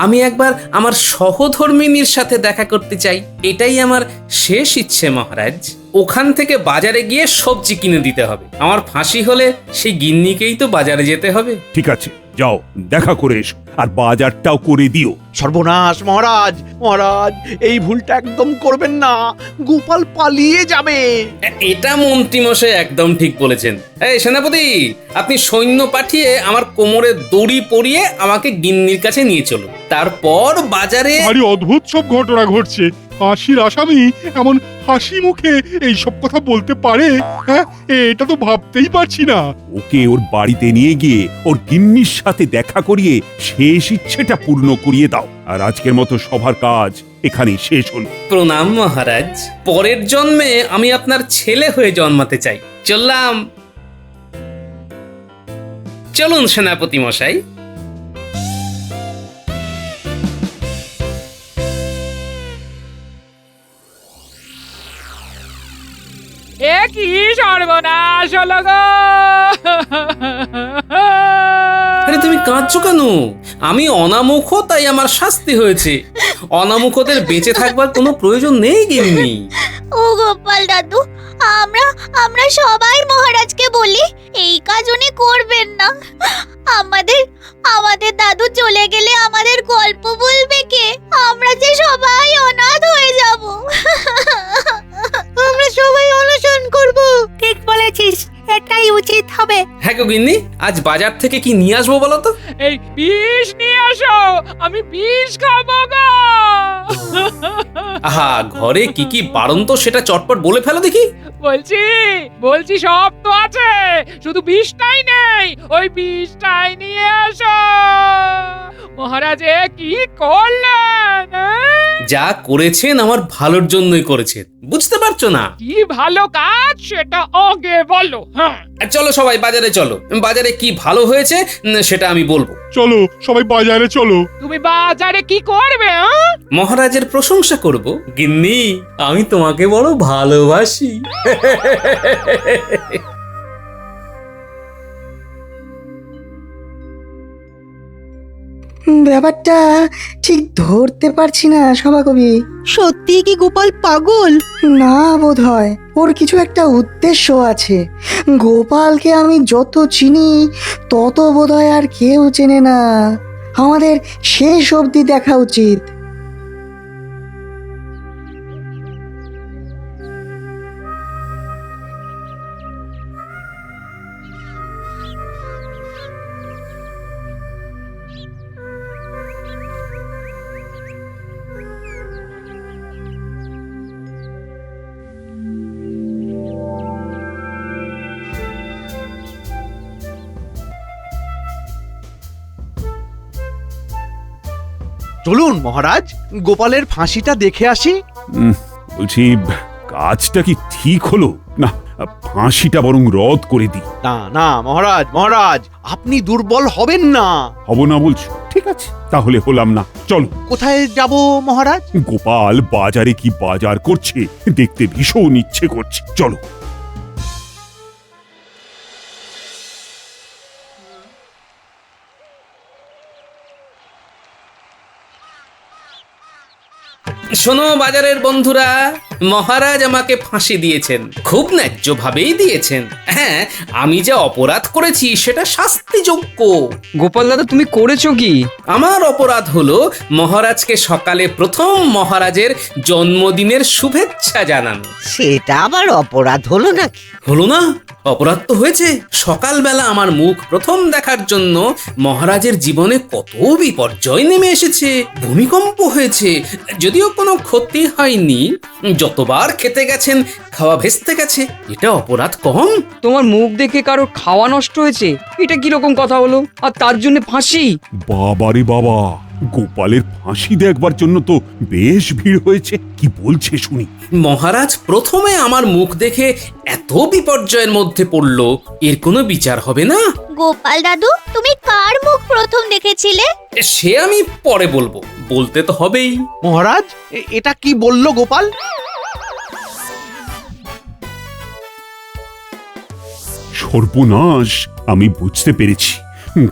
আমি একবার আমার সহধর্মিনীর সাথে দেখা করতে চাই। এটাই আমার শেষ ইচ্ছে মহারাজ। ওখান থেকে বাজারে গিয়ে সবজি কিনে দিতে হবে। আমার ফাঁসি হলে সেই গিন্নিকেই তো বাজারে যেতে হবে। ঠিক আছে, যাও দেখা করে এসো, আর বাজারটাও করে দিও। সর্বনাশ মহারাজ, মহারাজ এই ভুলটা একদম করবেন না, গোপাল পালিয়ে যাবে। এটা মন্ত্রী মশাই একদম ঠিক বলেছেন। এই সেনাপতি, আপনি সৈন্য পাঠিয়ে আমার কোমরে দড়ি পরিয়ে আমাকে গিন্নির কাছে নিয়ে চলুন। তারপর বাজারে। ভারী অদ্ভুত সব ঘটনা ঘটছে। ফাঁসির আসামি এমন হাসি মুখে এই সব কথা বলতে পারে? হ্যাঁ, এটা তো ভাবতেই পারছি না। ওকে ওর বাড়িতে নিয়ে গিয়ে ওর গিন্নির সাথে দেখা করিয়ে শেষ ইচ্ছেটা পূর্ণ করিয়ে দাও। আর আজকের মতো সবার কাজ এখানেই শেষ হলো। প্রণাম মহারাজ। পরের জন্মে আমি আপনার ছেলে হয়ে জন্মাতে চাই। চললাম। চলুন সেনাপতি মশাই। এ কি সর্বনাশ হলো গো! আরে তুমি কাঁদছো কেন? আমি অনামুখ, তাই আমার শাস্তি হয়েছে। অনামুখদের বেঁচে থাকবার কোনো প্রয়োজন নেই গিন্নি। ও গোপাল দাদু, আমরা সবাই মহারাজকে বলি এই কাজ উনি করবেন না। আমাদের দাদু চলে গেলে আমাদের গল্প বলবে কে? আমরা যে সবাই অনাথ হয়ে যাব। আমরা সবাই অনশন করব। ঠিক বলেছিস, এটাই উচিত হবে। হ্যাঁ গো গিন্নি, আজ বাজার থেকে কি নিয়ে আসবো বলো তো? এই বিষ নিয়ে আসো, আমি বিষ খাবো গো। আহা, ঘরে কি কি বাড়ন্ত সেটা চটপট বলে ফেলো দেখি। বলছি সব তো আছে, শুধু বিষটাই নেই। ওই বিষটাই নিয়ে আসো। মহারাজে কি করলেন? যা করেছেন আমার ভালোর জন্যই করেছেন, বুঝতে পারছো না? কি ভালো কাজ সেটা আগে বলো। হ্যাঁ, চলো সবাই বাজারে চলো। বাজারে কি ভালো হয়েছে সেটা আমি বলবো। চলো সবাই বাজারে চলো। তুমি বাজারে কি করবে? মহারাজের প্রশংসা করব। গিন্নি, আমি তোমাকে বড় ভালোবাসি। ব্যাপারটা ঠিক ধরতে পারছি না সভাকবি। সত্যি কি গোপাল পাগল? না, বোধ হয় ওর কিছু একটা উদ্দেশ্য আছে। গোপালকে আমি যত চিনি তত বোধ হয় আর কেউ চেনে না। আমাদের শেষ অবধি দেখা উচিত। চলুন মহারাজ, গোপালের ফাঁসিটা দেখে আসি। বলছি, কাজটা কি ঠিক হলো না? ফাঁসিটা বরং রদ করে দিই। না না মহারাজ, মহারাজ আপনি দুর্বল হবেন না। হব না বলছো? ঠিক আছে, তাহলে হলাম না। চলো। কোথায় যাব মহারাজ? গোপাল বাজারে কি বাজার করছে দেখতে ভীষণ ইচ্ছে করছে। চলো। শোনো বাজারের বন্ধুরা, মহারাজ আমাকে ফাঁসি দিয়েছেন, খুব ন্যায্যভাবেই দিয়েছেন। হ্যাঁ, আমি যে অপরাধ করেছি সেটা শাস্তিযোগ্য। গোপাল দাদা, তুমি করেছো কি? আমার অপরাধ হলো মহারাজকে সকালে প্রথম মহারাজের জন্মদিনের শুভেচ্ছা জানানো। সেটা আবার অপরাধ হলো নাকি? হলো না? অপরাধ তো হয়েছে। সকালবেলা আমার মুখ প্রথম দেখার জন্য মহারাজের জীবনে কত বিপর্যয় নেমে এসেছে। ভূমিকম্প হয়েছে, যদিও কোনো ক্ষতি হয়নি। যতবার খেতে গেছেন খাওয়া ভেস্তে গেছে। এটা অপরাধ কম? তোমার মুখ দেখে কারোর খাওয়া নষ্ট হয়েছে, এটা কিরকম কথা হলো? আর তার জন্য ফাঁসি? বাবারে বাবা, গোপালের ফাঁসি দেখবার জন্য তো বেশ ভিড় হয়েছে। কি বলছে শুনি। মহারাজ প্রথমে আমার মুখ দেখে এত বিপর্যয়ের মধ্যে পড়লো, এর কোনো বিচার হবে না? গোপাল দাদু, তুমি কার মুখ প্রথম দেখেছিলে? সে আমি পরে বলবো, বলতে তো হবেই। মহারাজ, এটা কি বললো গোপাল? সর্বনাশ, আমি বুঝতে পেরেছি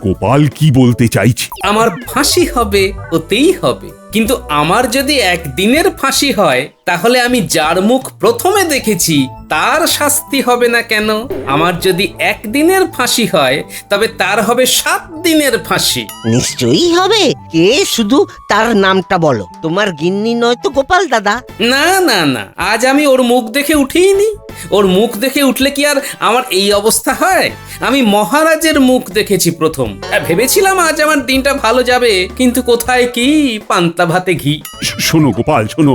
গোপাল কি বলতে চাইছে। আমার ফাঁসি হবে, ওতেই হবে। কিন্তু আমার যদি একদিনের ফাঁসি হয়, তাহলে আমি যার মুখ প্রথমে দেখেছি তার শাস্তি হবে না কেন? আমার যদি একদিনের ফাঁসি হয়, তবে তার হবে 7 দিনের ফাঁসি। নিশ্চয়ই হবে। কে, শুধু তার নামটা বলো। তোমার গিন্নি নয় তো গোপাল দাদা? না না না, আজ আমি ওর মুখ দেখে উঠিনি। ওর মুখ দেখে উঠলে কি আর আমার এই অবস্থা হয়? আমি মহারাজের মুখ দেখেছি প্রথম। ভেবেছিলাম আজ আমার দিনটা ভালো যাবে, কিন্তু কোথায় কি, পান্তা ভাতে ঘি। শোনো গোপাল, শোনো,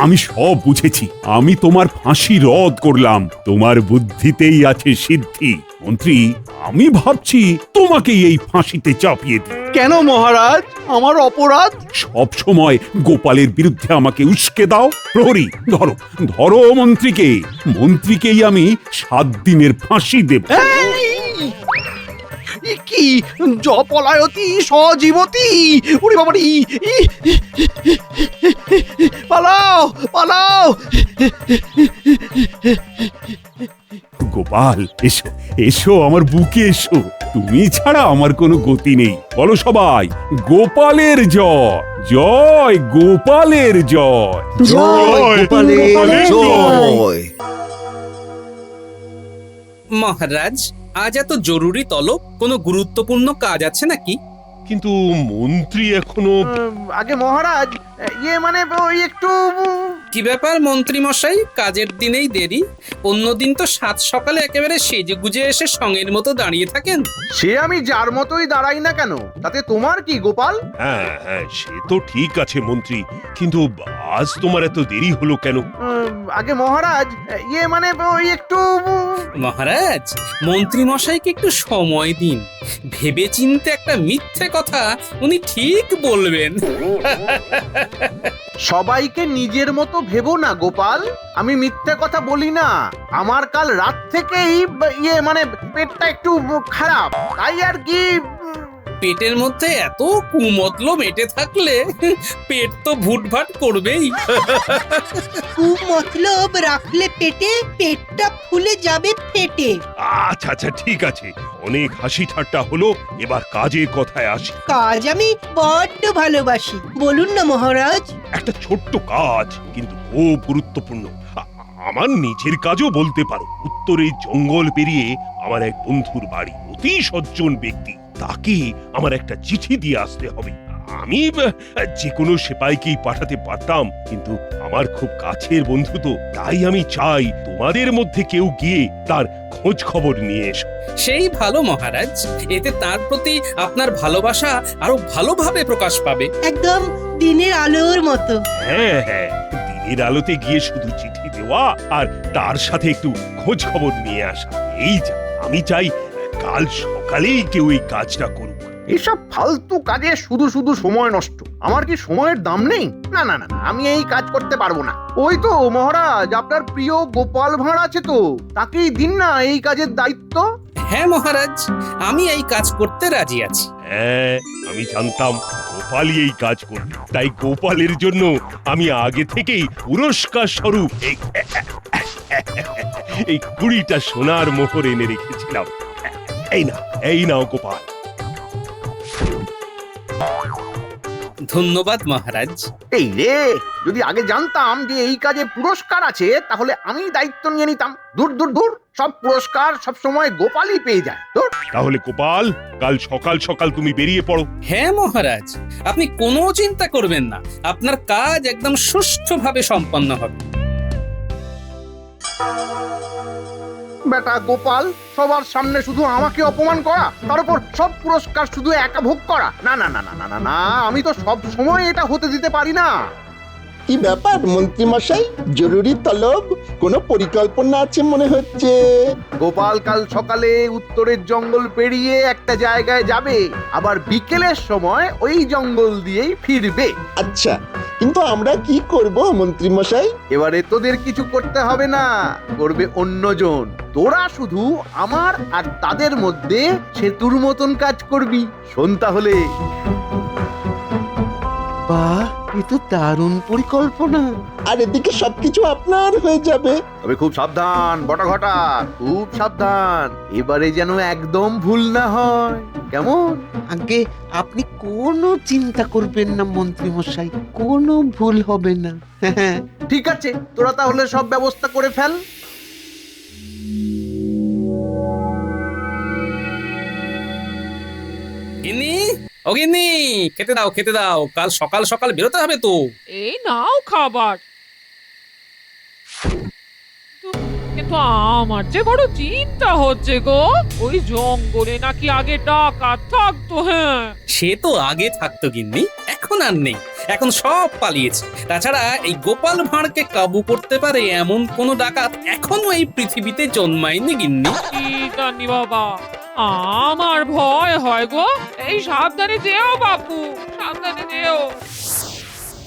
আমি সব বুঝেছি। আমি তোমার ফাঁসি রদ করলাম। তোমার বুদ্ধিতেই আছে সিদ্ধি। মন্ত্রী, আমি ভাবছি তোমাকেই এই ফাঁসিতে চাপিয়ে দিই। কেন মহারাজ? আমার অপরাধ? সব সময় গোপালের বিরুদ্ধে আমাকে উস্কে দাও। প্রহরী, ধরো ধরো মন্ত্রীকে। মন্ত্রীকেই আমি 7 দিনের ফাঁসি দেব। কি জপলায়তি সজীবতি! ওরে বাবারি! পালাও পালাও! গোপাল, এসো এসো, আমার বুকে এসো। তুমি ছাড়া আমার কোনো গতি নেই। বলো সবাই, গোপালের জয়, জয় গোপালের জয়। জয় গোপালের জয়। মহারাজ, আজ এত জরুরি তলব, কোনো গুরুত্বপূর্ণ কাজ আছে নাকি? কিন্তু মন্ত্রী এখনো। আগে মহারাজ, মানে ওই একটু। কি ব্যাপার মন্ত্রী মশাই, কাজের দিনেই দেরি? অন্যদিন তো 7 সকালে একেবারে সেজে গুজে এসে সঙ্গের মতো দাঁড়িয়ে থাকেন। সে আমি যার মতোই দাঁড়াই না কেন, তাতে তোমার কি গোপাল? হ্যাঁ হ্যাঁ, সে তো ঠিক আছে মন্ত্রী, কিন্তু আজ তোমার এত দেরি হলো কেন? আগে মহারাজ, মানে ওই একটু। মহারাজ, মন্ত্রী মশাইকে একটু সময় দিন। ভেবে চিনতে একটা মিথ্যে কথা উনি ঠিক বলবেন। সবাইকে নিজের মতো ভেবো না গোপাল। আমি মিথ্যে কথা বলি না। আমার কাল রাত থেকেই মানে পেটটা একটু খারাপ, তাই আর কি। পেটের মধ্যে এত কুমতলব এঁটে থাকলে পেট তো ভুটভাট করবেই। কুমতলব রাখলে পেটে, পেটটা ফুলে যাবে ফেটে। আচ্ছা আচ্ছা, ঠিক আছে, অনেক হাসি ঠাট্টা হলো, এবার কাজের কথায় আসি। কাজ আমি বড্ড ভালোবাসি, বলুন না মহারাজ। একটা ছোট্ট কাজ, কিন্তু খুব গুরুত্বপূর্ণ। আমার নিজের কাজও বলতে পারো। উত্তরে জঙ্গল পেরিয়ে আমার এক বন্ধুর বাড়ি, অতি সজ্জন ব্যক্তি। তাকে আমার একটা চিঠি দিয়ে আসতে হবে। আমি যে কোনো সেপাইকেই পাঠাতে পারতাম, কিন্তু আমার খুব কাছের বন্ধু তো, তাই আমি চাই তোমাদের মধ্যে কেউ গিয়ে তার খোঁজ খবর নিয়ে এসো। সেই ভালো মহারাজ, এতে তার প্রতি আপনার ভালোবাসা আরো ভালোভাবে প্রকাশ পাবে। একদম দিনের আলোর মতো। হ্যাঁ হ্যাঁ, দিনের আলোতে গিয়ে শুধু চিঠি দেওয়া আর তার সাথে একটু খোঁজ খবর নিয়ে আসা, এই যা। আমি চাই কাল সকালেই কেউ এই কাজটা করুক। এসব ফালতু কাজে শুধু শুধু সময় নষ্ট। আমার কি সময়ের দাম নেই? না না না না, আমি এই কাজ করতে পারবো না। ওই তো মহারাজ, আপনার প্রিয় গোপাল ভাঁড় আছে তো, তাকেই দিন না এই কাজের দায়িত্ব। হ্যাঁ মহারাজ, আমি এই কাজ করতে রাজি আছি। হ্যাঁ, আমি জানতাম গোপালই এই কাজ করবে, তাই গোপালের জন্য আমি আগে থেকেই পুরস্কার স্বরূপ এই 20টা সোনার মোহর এনে রেখেছিলাম। এই নাও গোপাল। ধন্যবাদ মহারাজ। এই রে, যদি আগে জানতাম যে এই কাজে পুরস্কার আছে, তাহলে আমি দায়িত্ব নিয়ে নিতাম। দূর দূর দূর, সব পুরস্কার সব সময় গোপালই পেয়ে যায়। দূর। তাহলে গোপাল, কাল সকাল সকাল তুমি বেরিয়ে পড়ো। হ্যাঁ মহারাজ, আপনি কোনো চিন্তা করবেন না, আপনার কাজ একদম সুষ্ঠুভাবে সম্পন্ন হবে। বেটা গোপাল, সবার সামনে শুধু আমাকে অপমান করা, তার উপর সব পুরস্কার শুধু একা ভোগ করা। না না না না না না না, আমি তো সব সময় এটা হতে দিতে পারি না। কি ব্যাপার মন্ত্রী মশাই, জরুরি তলব? কোনো পরিকল্পনা আছে মনে হচ্ছে। গোপাল কাল সকালে উত্তরের জঙ্গল পেরিয়ে একটা জায়গায় যাবে, আবার বিকেলের সময় ওই জঙ্গল দিয়েই ফিরবে। আচ্ছা, কিন্তু আমরা কি করব মন্ত্রী মশাই? এবারে তোদের কিছু করতে হবে না, করবে অন্যজন। তোরা শুধু আমার আর তাদের মধ্যে সেতুর মতন কাজ করবি। শোন তাহলে। বাহ, এ তো দারুণ পরিকল্পনা। আর এদিকে সবকিছু আপনার হয়ে যাবে। তবে খুব সাবধান বটাঘটা, খুব সাবধান। এবারে যেন একদম ভুল না হয়, কেমন? আগে আপনি কোনো চিন্তা করবেন না মন্ত্রী মশাই, কোনো ভুল হবে না। ঠিক আছে, তোরা তাহলে সব ব্যবস্থা করে ফেল। গিন্নি, ও গিন্নি, খেতে দাও খেতে দাও, কাল সকাল সকাল বেরোতে হবে তো। এই নাও খাবার। কিন্তু আমার যে বড় চিন্তা হচ্ছে গো, ওই জঙ্গলে নাকি আগে ডাকাত থাকতো। হ্যাঁ, সে তো আগে থাকতো গিন্নি, এখন আর নেই, এখন সব পালিয়েছে। তাছাড়া এই গোপাল ভাঁড়কে কাবু করতে পারে এমন কোন ডাকাত এখনো এই পৃথিবীতে জন্মায়নি গিন্নি। কি জানি বাবা, আমার ভয় হয় গো। এই সাবধানে যেও বাপু, সাবধানে যেও।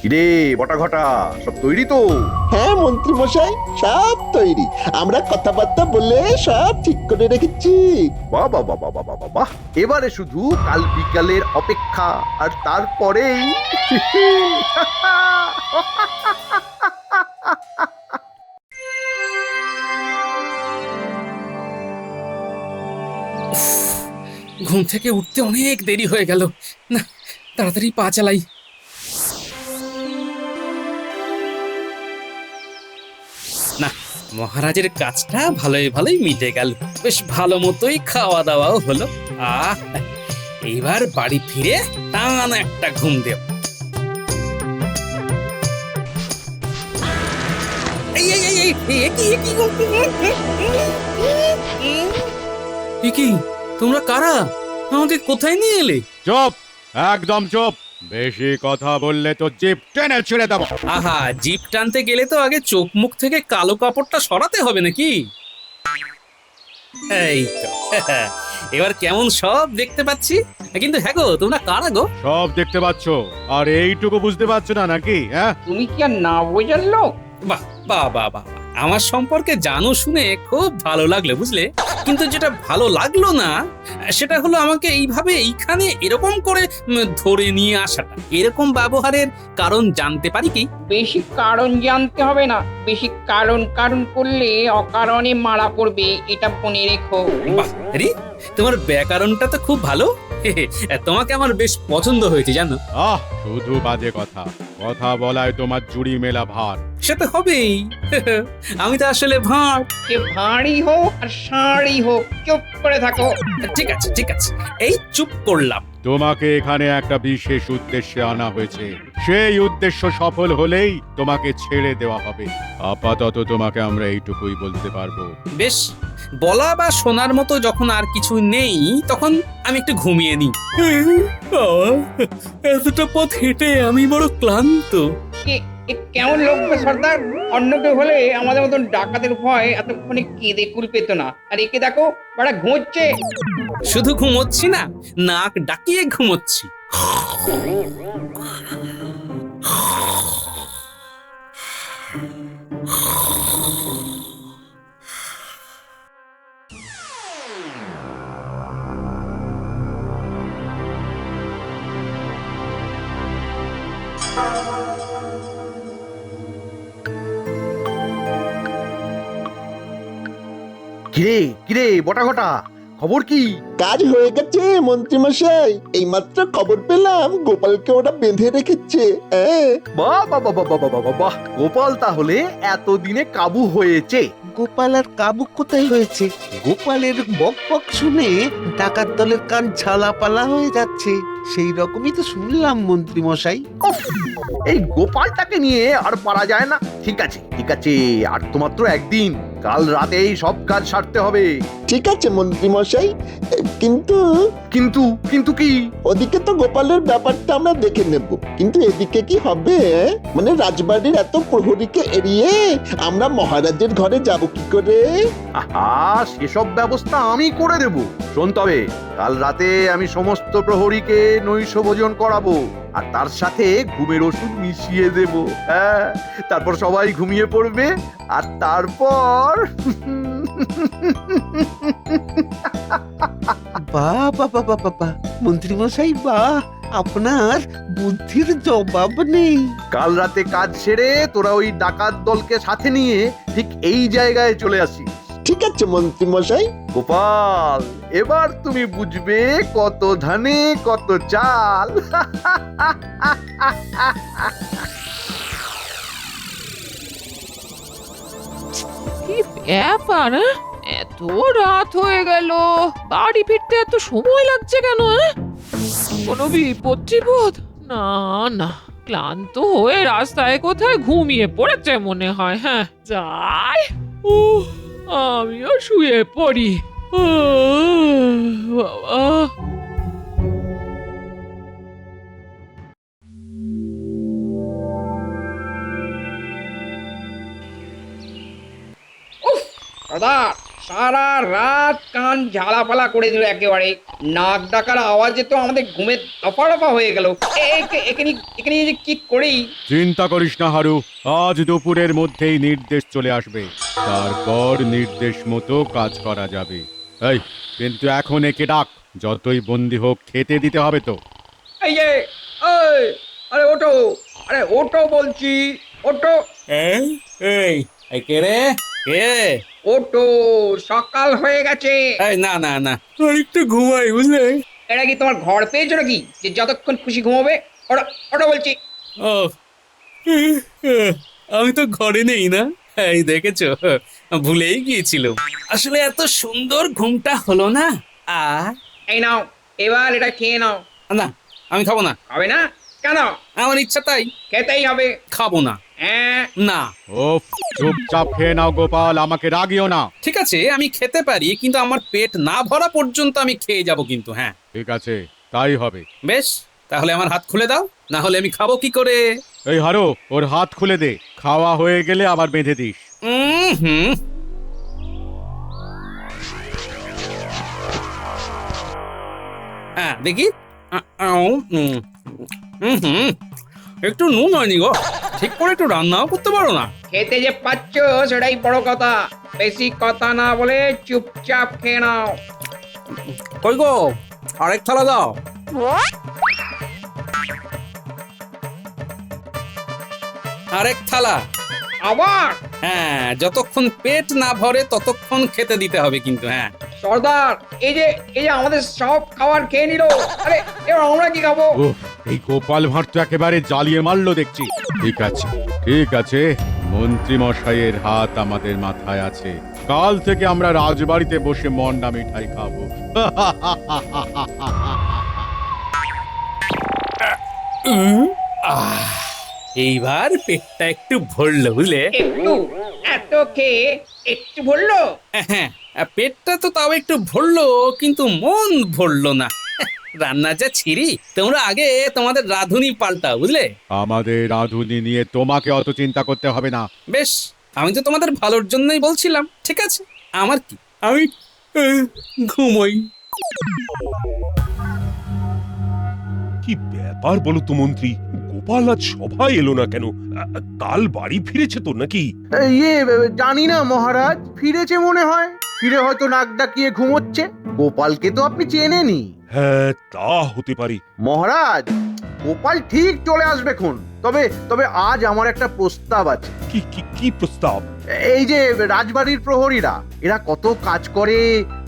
কিরে বটাঘটা, সব তৈরি তো? হ্যাঁ মন্ত্রী মশাই, সব তৈরি। আমরা কথাবার্তা বলে সব ঠিক করে রেখেছি। বাহ বাহ বাহ বাহ বাহ বাহ। এবারে শুধু কাল বিকালের অপেক্ষা, আর তারপরেই ঘুম থেকে উঠতে অনেক দেরি হয়ে গেল। না, তাড়াতাড়ি পা চালাই। না, মহারাজের কাজটা ভালোই ভালোই মিটে গেল। বেশ ভালো মতোই খাওয়া দাওয়াও হলো। এইবার বাড়ি ফিরে টান একটা ঘুম দেব। কি তোমরা কারা? আমাদের কোথায় নিয়ে এলে? চুপ, একদম চুপ। বেশি কথা বললে তো জিপ টেনে ছেড়ে দেবো। আহা, জিপ টানতে গেলে তো আগে চোখ মুখ থেকে কালো কাপড়টা সরাতে হবে নাকি? এই তো, এবার কেমন সব দেখতে পাচ্ছি। কিন্তু হ্যাঁ গো, তোমরা কারা গো? সব দেখতে পাচ্ছ, আর এইটুকু বুঝতে পারছো না নাকি? হ্যাঁ, তুমি কি আর না বোঝার লোক? বাহ বাহ বাহ বাহ, আমার সম্পর্কে জানো শুনে খুব ভালো লাগলো বুঝলে। কিন্তু যেটা ভালো লাগলো না সেটা হলো আমাকে এইভাবে এইখানে এরকম করে ধরে নিয়ে আসাটা। এরকম ব্যবহারের কারণ জানতে পারি কি? বেশি কারণ জানতে হবে না, বেশি কারণ কারণ করলে অকারণে মারা পড়বে, এটা মনে রেখো। বাহ, তোমার ব্যাকরণটা তো খুব ভালো। তোমাকে আমার বেশ পছন্দ হয়েছে জানো। শুধু বাজে কথা, কথা বলায় তোমার জুড়ি মেলা ভার। সে তো হবেই। আমি তো আসলে ভাঁড়। সে ভাঁড়ই হোক আর ষাঁড়ই হোক, চুপ করে থাকো। ঠিক আছে ঠিক আছে, এই চুপ করলাম। তোমাকে এখানে একটা বিশেষ উদ্দেশ্যে আনা হয়েছে, সেই উদ্দেশ্য সফল হলেই তোমাকে ছেড়ে দেওয়া হবে। আপাতত তোমাকে আমরা এইটুকুই বলতে পারবো। বেশ, বলা বা শোনার মতো যখন আর কিছু নেই তখন আমি একটু ঘুমিয়ে নিই। এতটা পথ হেঁটে আমি বড় ক্লান্ত। কেমন লোক গো সর্দার, অন্য কেউ হলে আমাদের মতন ডাকাতের ভয় এতক্ষণে কেঁদে কুল পেত না, আর একে দেখো বড় ঘুমোচ্ছে। শুধু ঘুমোচ্ছি না, নাক ডাকিয়ে ঘুমোচ্ছি। কিরে কিরে বটা ঘটা, খবর কি? কাজ হয়ে গেছে মন্ত্রীমশাই, এইমাত্র খবর পেলাম গোপালকে ওরা বেঁধে রেখেছে। বাহ বাহ বাহ বাহ বাহ বাহ বাহ, গোপাল তাহলে এতদিনে কাবু হয়েছে। গোপাল আর কাবু কোথায় হয়েছে? গোপালের বক বক শুনে ডাকাত দলের কান ঝালাপালা হয়ে যাচ্ছে, সেই রকমই তো শুনলাম মন্ত্রী মশাই। এই গোপালটাকে নিয়ে আর পারা যায় না। ঠিক আছে ঠিক আছে, আর তো মাত্র একদিন, কাল রাতেই সব কাজ সারতে হবে। ঠিক আছে মন্ত্রীমশাই, কিন্তু কিন্তু কিন্তু কি? ওদিকে তো গোপালের ব্যাপারটা আমরা দেখে নেব, কিন্তু এদিকে কি হবে? মানে রাজবাড়ির এত প্রহরীকে এড়িয়ে আমরা মহারাজের ঘরে যাব কি করে? আহা, সেসব ব্যবস্থা আমি করে দেব। শোন তবে, কাল রাতে আমি সমস্ত প্রহরীকে নৈশ ভোজন করাবো, আর তার সাথে ঘুমের ওষুধ মিশিয়ে দেব। হ্যাঁ, তারপর সবাই ঘুমিয়ে পড়বে, আর তারপর বাহ বাহ বাহ বাহ বাহ, মন্ত্রী মশাই বাহ, আপনার বুদ্ধির জবাব নেই। কাল রাতে কাজ সেরে তোরা ওই ডাকাত দলকে সাথে নিয়ে ঠিক এই জায়গায় চলে আসি। ঠিক আছে মন্ত্রীমশাই। গোপাল, এবার তুমি বুঝবে কত ধানে কত চাল। কি ব্যাপার, এত রাত হয়ে গেল, বাড়ি ফিরতে এত সময় লাগছে কেন? কোনো বিপদ টিপদ? না না, ক্লান্ত হয়ে রাস্তায় কোথায় ঘুমিয়ে পড়েছে মনে হয়। হ্যাঁ যাই, আমিও শুয়ে পড়ি। বাবা, সর্দার সারা রাত কান ঝালাপালা করে দিল একেবারে, নাক ডাকার আওয়াজে তো আমাদের ঘুমের দফা হয়ে গেল। এখানে যে কি করি? চিন্তা করিস না হারু, আজ দুপুরের মধ্যেই নির্দেশ চলে আসবে, তারপর নির্দেশ মতো কাজ করা যাবে। এই, কিন্তু এখন একে ডাক, যতই বন্দি হোক খেতে দিতে হবে তো। এই যে, আরে ওটো, আরে ওটো বলছি, ওটো। এই কে রে? কে? ওটো, সকাল হয়ে গেছে। না না না, একটু ঘুমাই বুঝলে। এটা কি তোমার ঘর পেয়েছো নাকি যে যতক্ষণ খুশি ঘুমাবে? ওটা ওটা বলছি। ও, আমি তো ঘরে নেই না, এই দেখেছো, ভুলেই গিয়েছিল। আসলে এত সুন্দর ঘুমটা হলো না। এই নাও, এবার এটা খেয়ে নাও। না, আমি খাবো না। খাবে না কেন? আমার ইচ্ছা তাই। খেতেই হবে। খাবো না। না। ও, চুপচাপ খেয়ে নাও গোপাল, আমাকে রাগিও না। ঠিক আছে, আমি খেতে পারি, কিন্তু আমার পেট না ভরা পর্যন্ত আমি খেয়ে যাব কিন্তু। হ্যাঁ ঠিক আছে, তাই হবে। বেশ, তাহলে আমার হাত খুলে দাও, না হলে আমি খাবো কি করে? এই হারো, ওর হাত খুলে দে, খাওয়া হয়ে গেলে আবার বেঁধে দিস। হ্যাঁ দেখি, একটু নুন হয়নি গো, ঠিক করে একটু রান্নাও করতে পারো না। খেতে যে পাচ্ছ সেটাই বড় কথা, বেশি কথা না বলে চুপচাপ খেয়ে নাও। কই গো, আরেক থালা দাও। আরেক থালা আবার? হ্যাঁ, যতক্ষণ পেট না ভরে ততক্ষণ খেতে দিতে হবে কিন্তু। হ্যাঁ, সর্দার এই যে আমাদের সব খাবার খেয়ে নিল। আরে এবার আমরা কি খাবো? ওহ, এই গোপাল ভাঁড় তো একেবারে জ্বালিয়ে মারলো দেখছি। ঠিক আছে, ঠিক আছে, মন্ত্রী মশাইয়ের হাত আমাদের মাথায় আছে। কাল থেকে আমরা রাজবাড়িতে বসে মন্ডা মিঠাই খাবো। এইবার পেটটা একটু ভরলো বুঝলে। একটু এত খেয়ে একটু ভরলো? হ্যাঁ, পেটটা তো তাও একটু ভরলো, কিন্তু মন ভরলো না। রান্না যা ছিরি, তোমরা আগে তোমাদের রাঁধুনি পাল্টাও বুঝলে। আমাদের রাঁধুনি নিয়ে তোমাকে অত চিন্তা করতে হবে না। বেশ, আমি তো তোমাদের ভালোর জন্যই বলছিলাম। ঠিক আছে, আমার কি, আমি ঘুমোই। কি ব্যাপার বলো তো মন্ত্রী, গোপাল আজ সভায় এলো না কেন? কাল বাড়ি ফিরেছে তো নাকি? জানি না মহারাজ, ফিরেছে মনে হয়। ফিরে হয়তো নাক ডাকিয়ে ঘুমোচ্ছে। গোপালকে তো আপনি চেনেনই। হ্যাঁ, তা হতে পারে। মহারাজ, গোপাল ঠিক চলে আসবে খন। তবে আজ আমার একটা প্রস্তাব আছে। কি প্রস্তাব? এই যে রাজবাড়ির প্রহরীরা, এরা কত কাজ করে,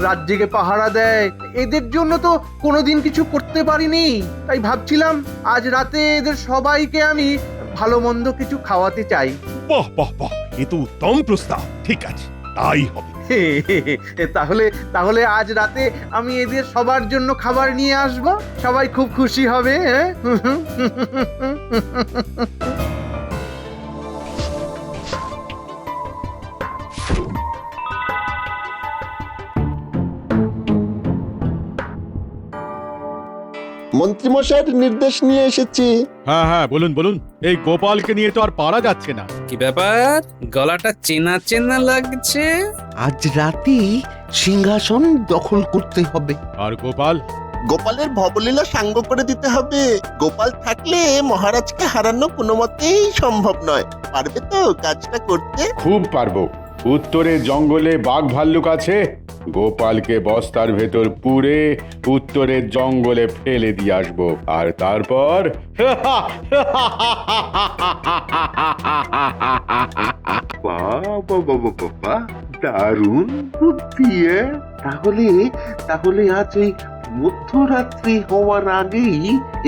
রাত জেগে পাহারা দেয়, এদের জন্য তো কোনোদিন কিছু করতে পারিনি। তাই ভাবছিলাম আজ রাতে এদের সবাইকে আমি ভালো মন্দ কিছু খাওয়াতে চাই। বাহ বাহ বাহ, এ তো উত্তম প্রস্তাব। ঠিক আছে, তাই হবে। তাহলে আজ রাতে আমি এদের সবার জন্য খাবার নিয়ে আসব। সবাই খুব খুশি হবে। মন্ত্রীমশাইয়ের নির্দেশ নিয়ে এসেছি। হ্যাঁ হ্যাঁ, বলুন বলুন। এই গোপালকে নিয়ে তো আর পারা যাচ্ছে না। কি ব্যাপার, গলাটা চেনা চেনা লাগছে? আজ রাতে সিংহাসন দখল করতে হবে। আর গোপাল? গোপালের ভবলীলা সাঙ্গ করে দিতে হবে। গোপাল থাকলে মহারাজকে হারানো কোনো মতেই সম্ভব নয়। পারবে তো কাজটা করতে? খুব পারবো। উত্তরে জঙ্গলে বাঘ ভাল্লুক আছে, গোপালকে বস্তার ভেতর পুরে উত্তরের জঙ্গলে ফেলে দিয়ে আসবো। আর তারপর বাবা, দারুণ বুদ্ধি। তাহলে আজ এই মধ্যরাত্রি হওয়ার আগেই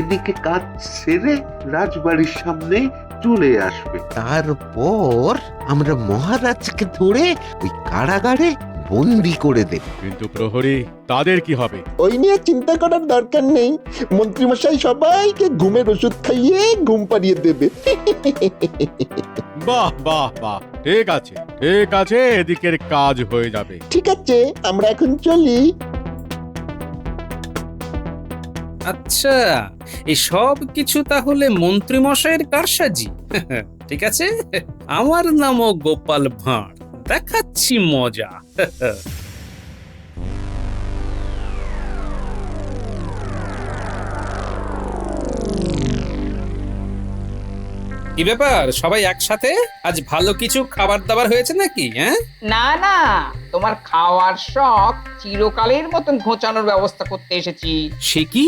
এদিকে কাজ সেরে রাজবাড়ির সামনে চলে আসবে। তারপর আমরা মহারাজকে ধরে ওই কারাগারে বন্দি করে দেব। কিন্তু প্রহরী, তাদের কি হবে? ওই নিয়ে চিন্তা করার দরকার নেই। মন্ত্রীমশাই সবাইকে ঘুমের ওষুধ খাইয়ে ঘুম পাড়িয়ে দেবে। বাহ বাহ বাহ, ঠিক আছে ঠিক আছে, এদিকের কাজ হয়ে যাবে। ঠিক আছে, আমরা এখন চলি। আচ্ছা, এই সব কিছু তাহলে মন্ত্রী মশাইয়ের কারসাজি। ঠিক আছে, আমার নামও গোপাল ভাঁড়, দেখাচ্ছি মজা। কি ব্যাপার, সবাই একসাথে? আজ ভালো কিছু খাবার দাবার হয়েছে নাকি? হ্যাঁ, না না, তোমার খাওয়ার শখ চিরকালের মতন ঘোচানোর ব্যবস্থা করতে এসেছি। সে কি,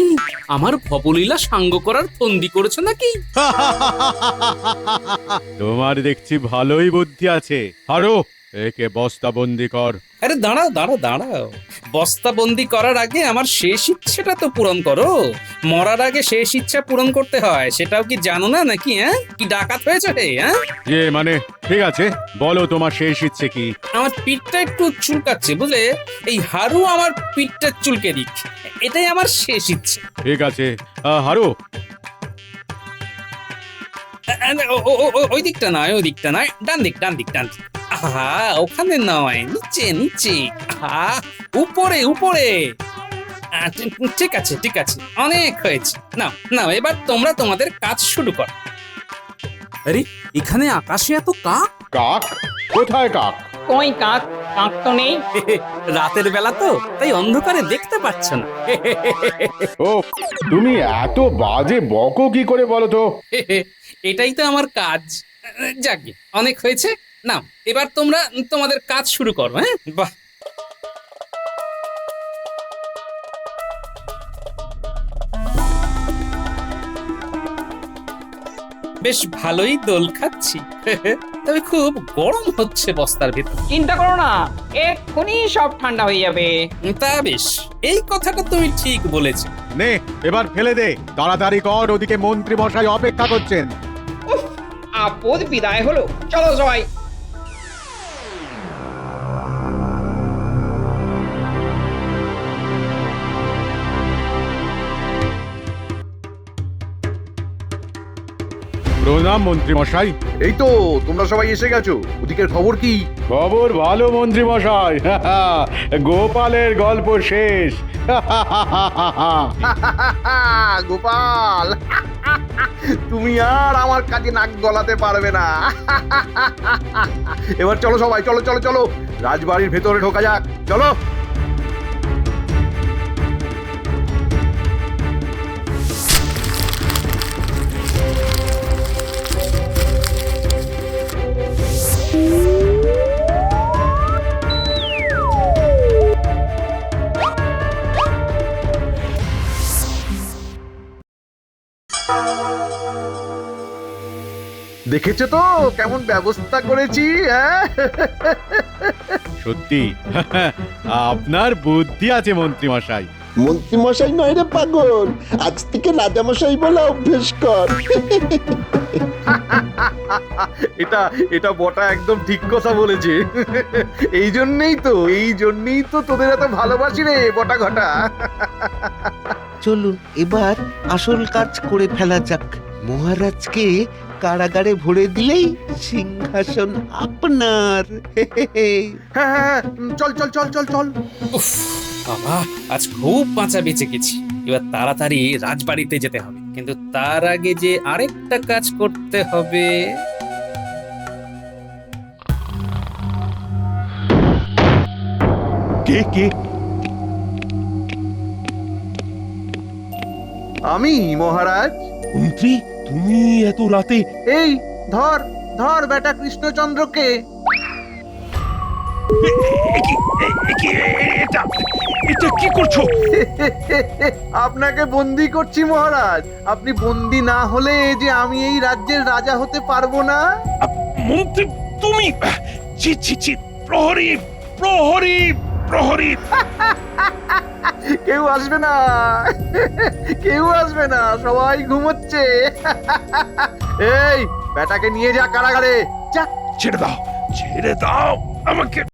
আমার ভবলীলা সাঙ্গ করার ফন্দি করেছো নাকি? তোমার দেখছি ভালোই বুদ্ধি আছে। আরো একে বস্তাবন্দি কর। আরে দাঁড়াও দাঁড়াও দাঁড়াও, বস্তাবন্দি করার আগে আমার শেষ ইচ্ছেটা তো পূরণ করো। মরার আগে শেষ ইচ্ছা পূরণ করতে হয়, সেটাও কি জানো না নাকি? হ্যাঁ, কি ডাকাত হয়েছে রে? হ্যাঁ, মানে ঠিক আছে, বলো তোমার শেষ ইচ্ছে কি? আমার পিঠটা একটু চুলকাচ্ছে বুঝলে, এই হারু আমার পিঠটা চুলকে দিক, এটাই আমার শেষ ইচ্ছে। ঠিক আছে, হারু। ওই দিকটা নয়, ওই দিকটা নয়, ডান দিক ডান দিক ডান দিক। আহা, ওখানে নয়, নিচে নিচে। আহা, উপরে উপরে। ঠিক আছে ঠিক আছে, অনেক হয়েছে। নাও নাও, এবার তোমরা তোমাদের কাজ শুরু করো। আরে, এখানে আকাশে এত কাক? কাক? কোথায় কাক? কই কাক? কাক তো নেই। রাতের বেলা তো, তাই অন্ধকারে দেখতে পাচ্ছ না। ও, তুমি এত বাজে বকো কি করে বলো তো? এটাই তো আমার কাজ। যাকে, অনেক হয়েছে। নাও, এবার তোমরা তোমাদের কাজ শুরু করো। হ্যাঁ, বাহ, বেশ ভালোই দোল খাচ্ছি। তবে খুব গরম হচ্ছে বস্তার ভিতর। চিন্তা করো না, এক্ষুনি সব ঠান্ডা হয়ে যাবে। তা বেশ, এই কথাটা তুমি ঠিক বলেছো। নে এবার ফেলে দে, তাড়াতাড়ি কর, ওদিকে মন্ত্রী মশাই অপেক্ষা করছেন। আপদ বিদায় হলো, চলো সবাই। প্রণাম মন্ত্রী মশাই। এই তো তোমরা সবাই এসে গেছো, ওদিকের খবর কি? খবর ভালো মন্ত্রী মশাই, গোপালের গল্প শেষ। গোপাল, তুমি আর আমার কাজে নাক গলাতে পারবে না। এবার চলো সবাই, চলো চলো চলো, রাজবাড়ির ভেতরে ঢোকা যাক, চলো। দেখেছো তো কেমন ব্যবস্থা করেছি? হ্যাঁ, সত্যি আপনার বুদ্ধি আছে মন্ত্রী মশাই। মন্ত্রী মশাই নয় রে পাগল, আজ থেকে রাজা মশাই বলা অভ্যেস কর। এটা এটা বটা একদম ঠিক কথা বলেছে। এই জন্যই তো তোদের এত ভালোবাসি রে বটা ঘটা। চলুন এবার আসল কাজ করে ফেলা যাক। মহারাজকে কারাগারে ভরে দিলেই সিংহাসন আপনার। হ্যাঁ হ্যাঁ, চল চল চল চল চল। উফ বাবা, আজ খুব বাঁচা বেঁচে গেছি। এবার তাড়াতাড়ি রাজবাড়িতে যেতে হবে, কিন্তু তার আগে যে আরেকটা কাজ করতে হবে। কে কে? আমি মহারাজ। মন্ত্রী, তুমি এত রাতে? এই ধর ধর বেটা কৃষ্ণচন্দ্রকে। এটা কি করছো? আপনাকে বন্দি করছি মহারাজ। আপনি বন্দি না হলে যে আমি এই রাজ্যের রাজা হতে পারবো না। মন্ত্রী তুমি? ছি ছি ছি, প্রহরী প্রহরী প্রহরী! কেউ আসবে না, কেউ আসবে না, সবাই ঘুমোচ্ছে। এই বেটাকে নিয়ে যা কারাগারে, যা। ছেড়ে দাও, ছেড়ে দাও আমাকে।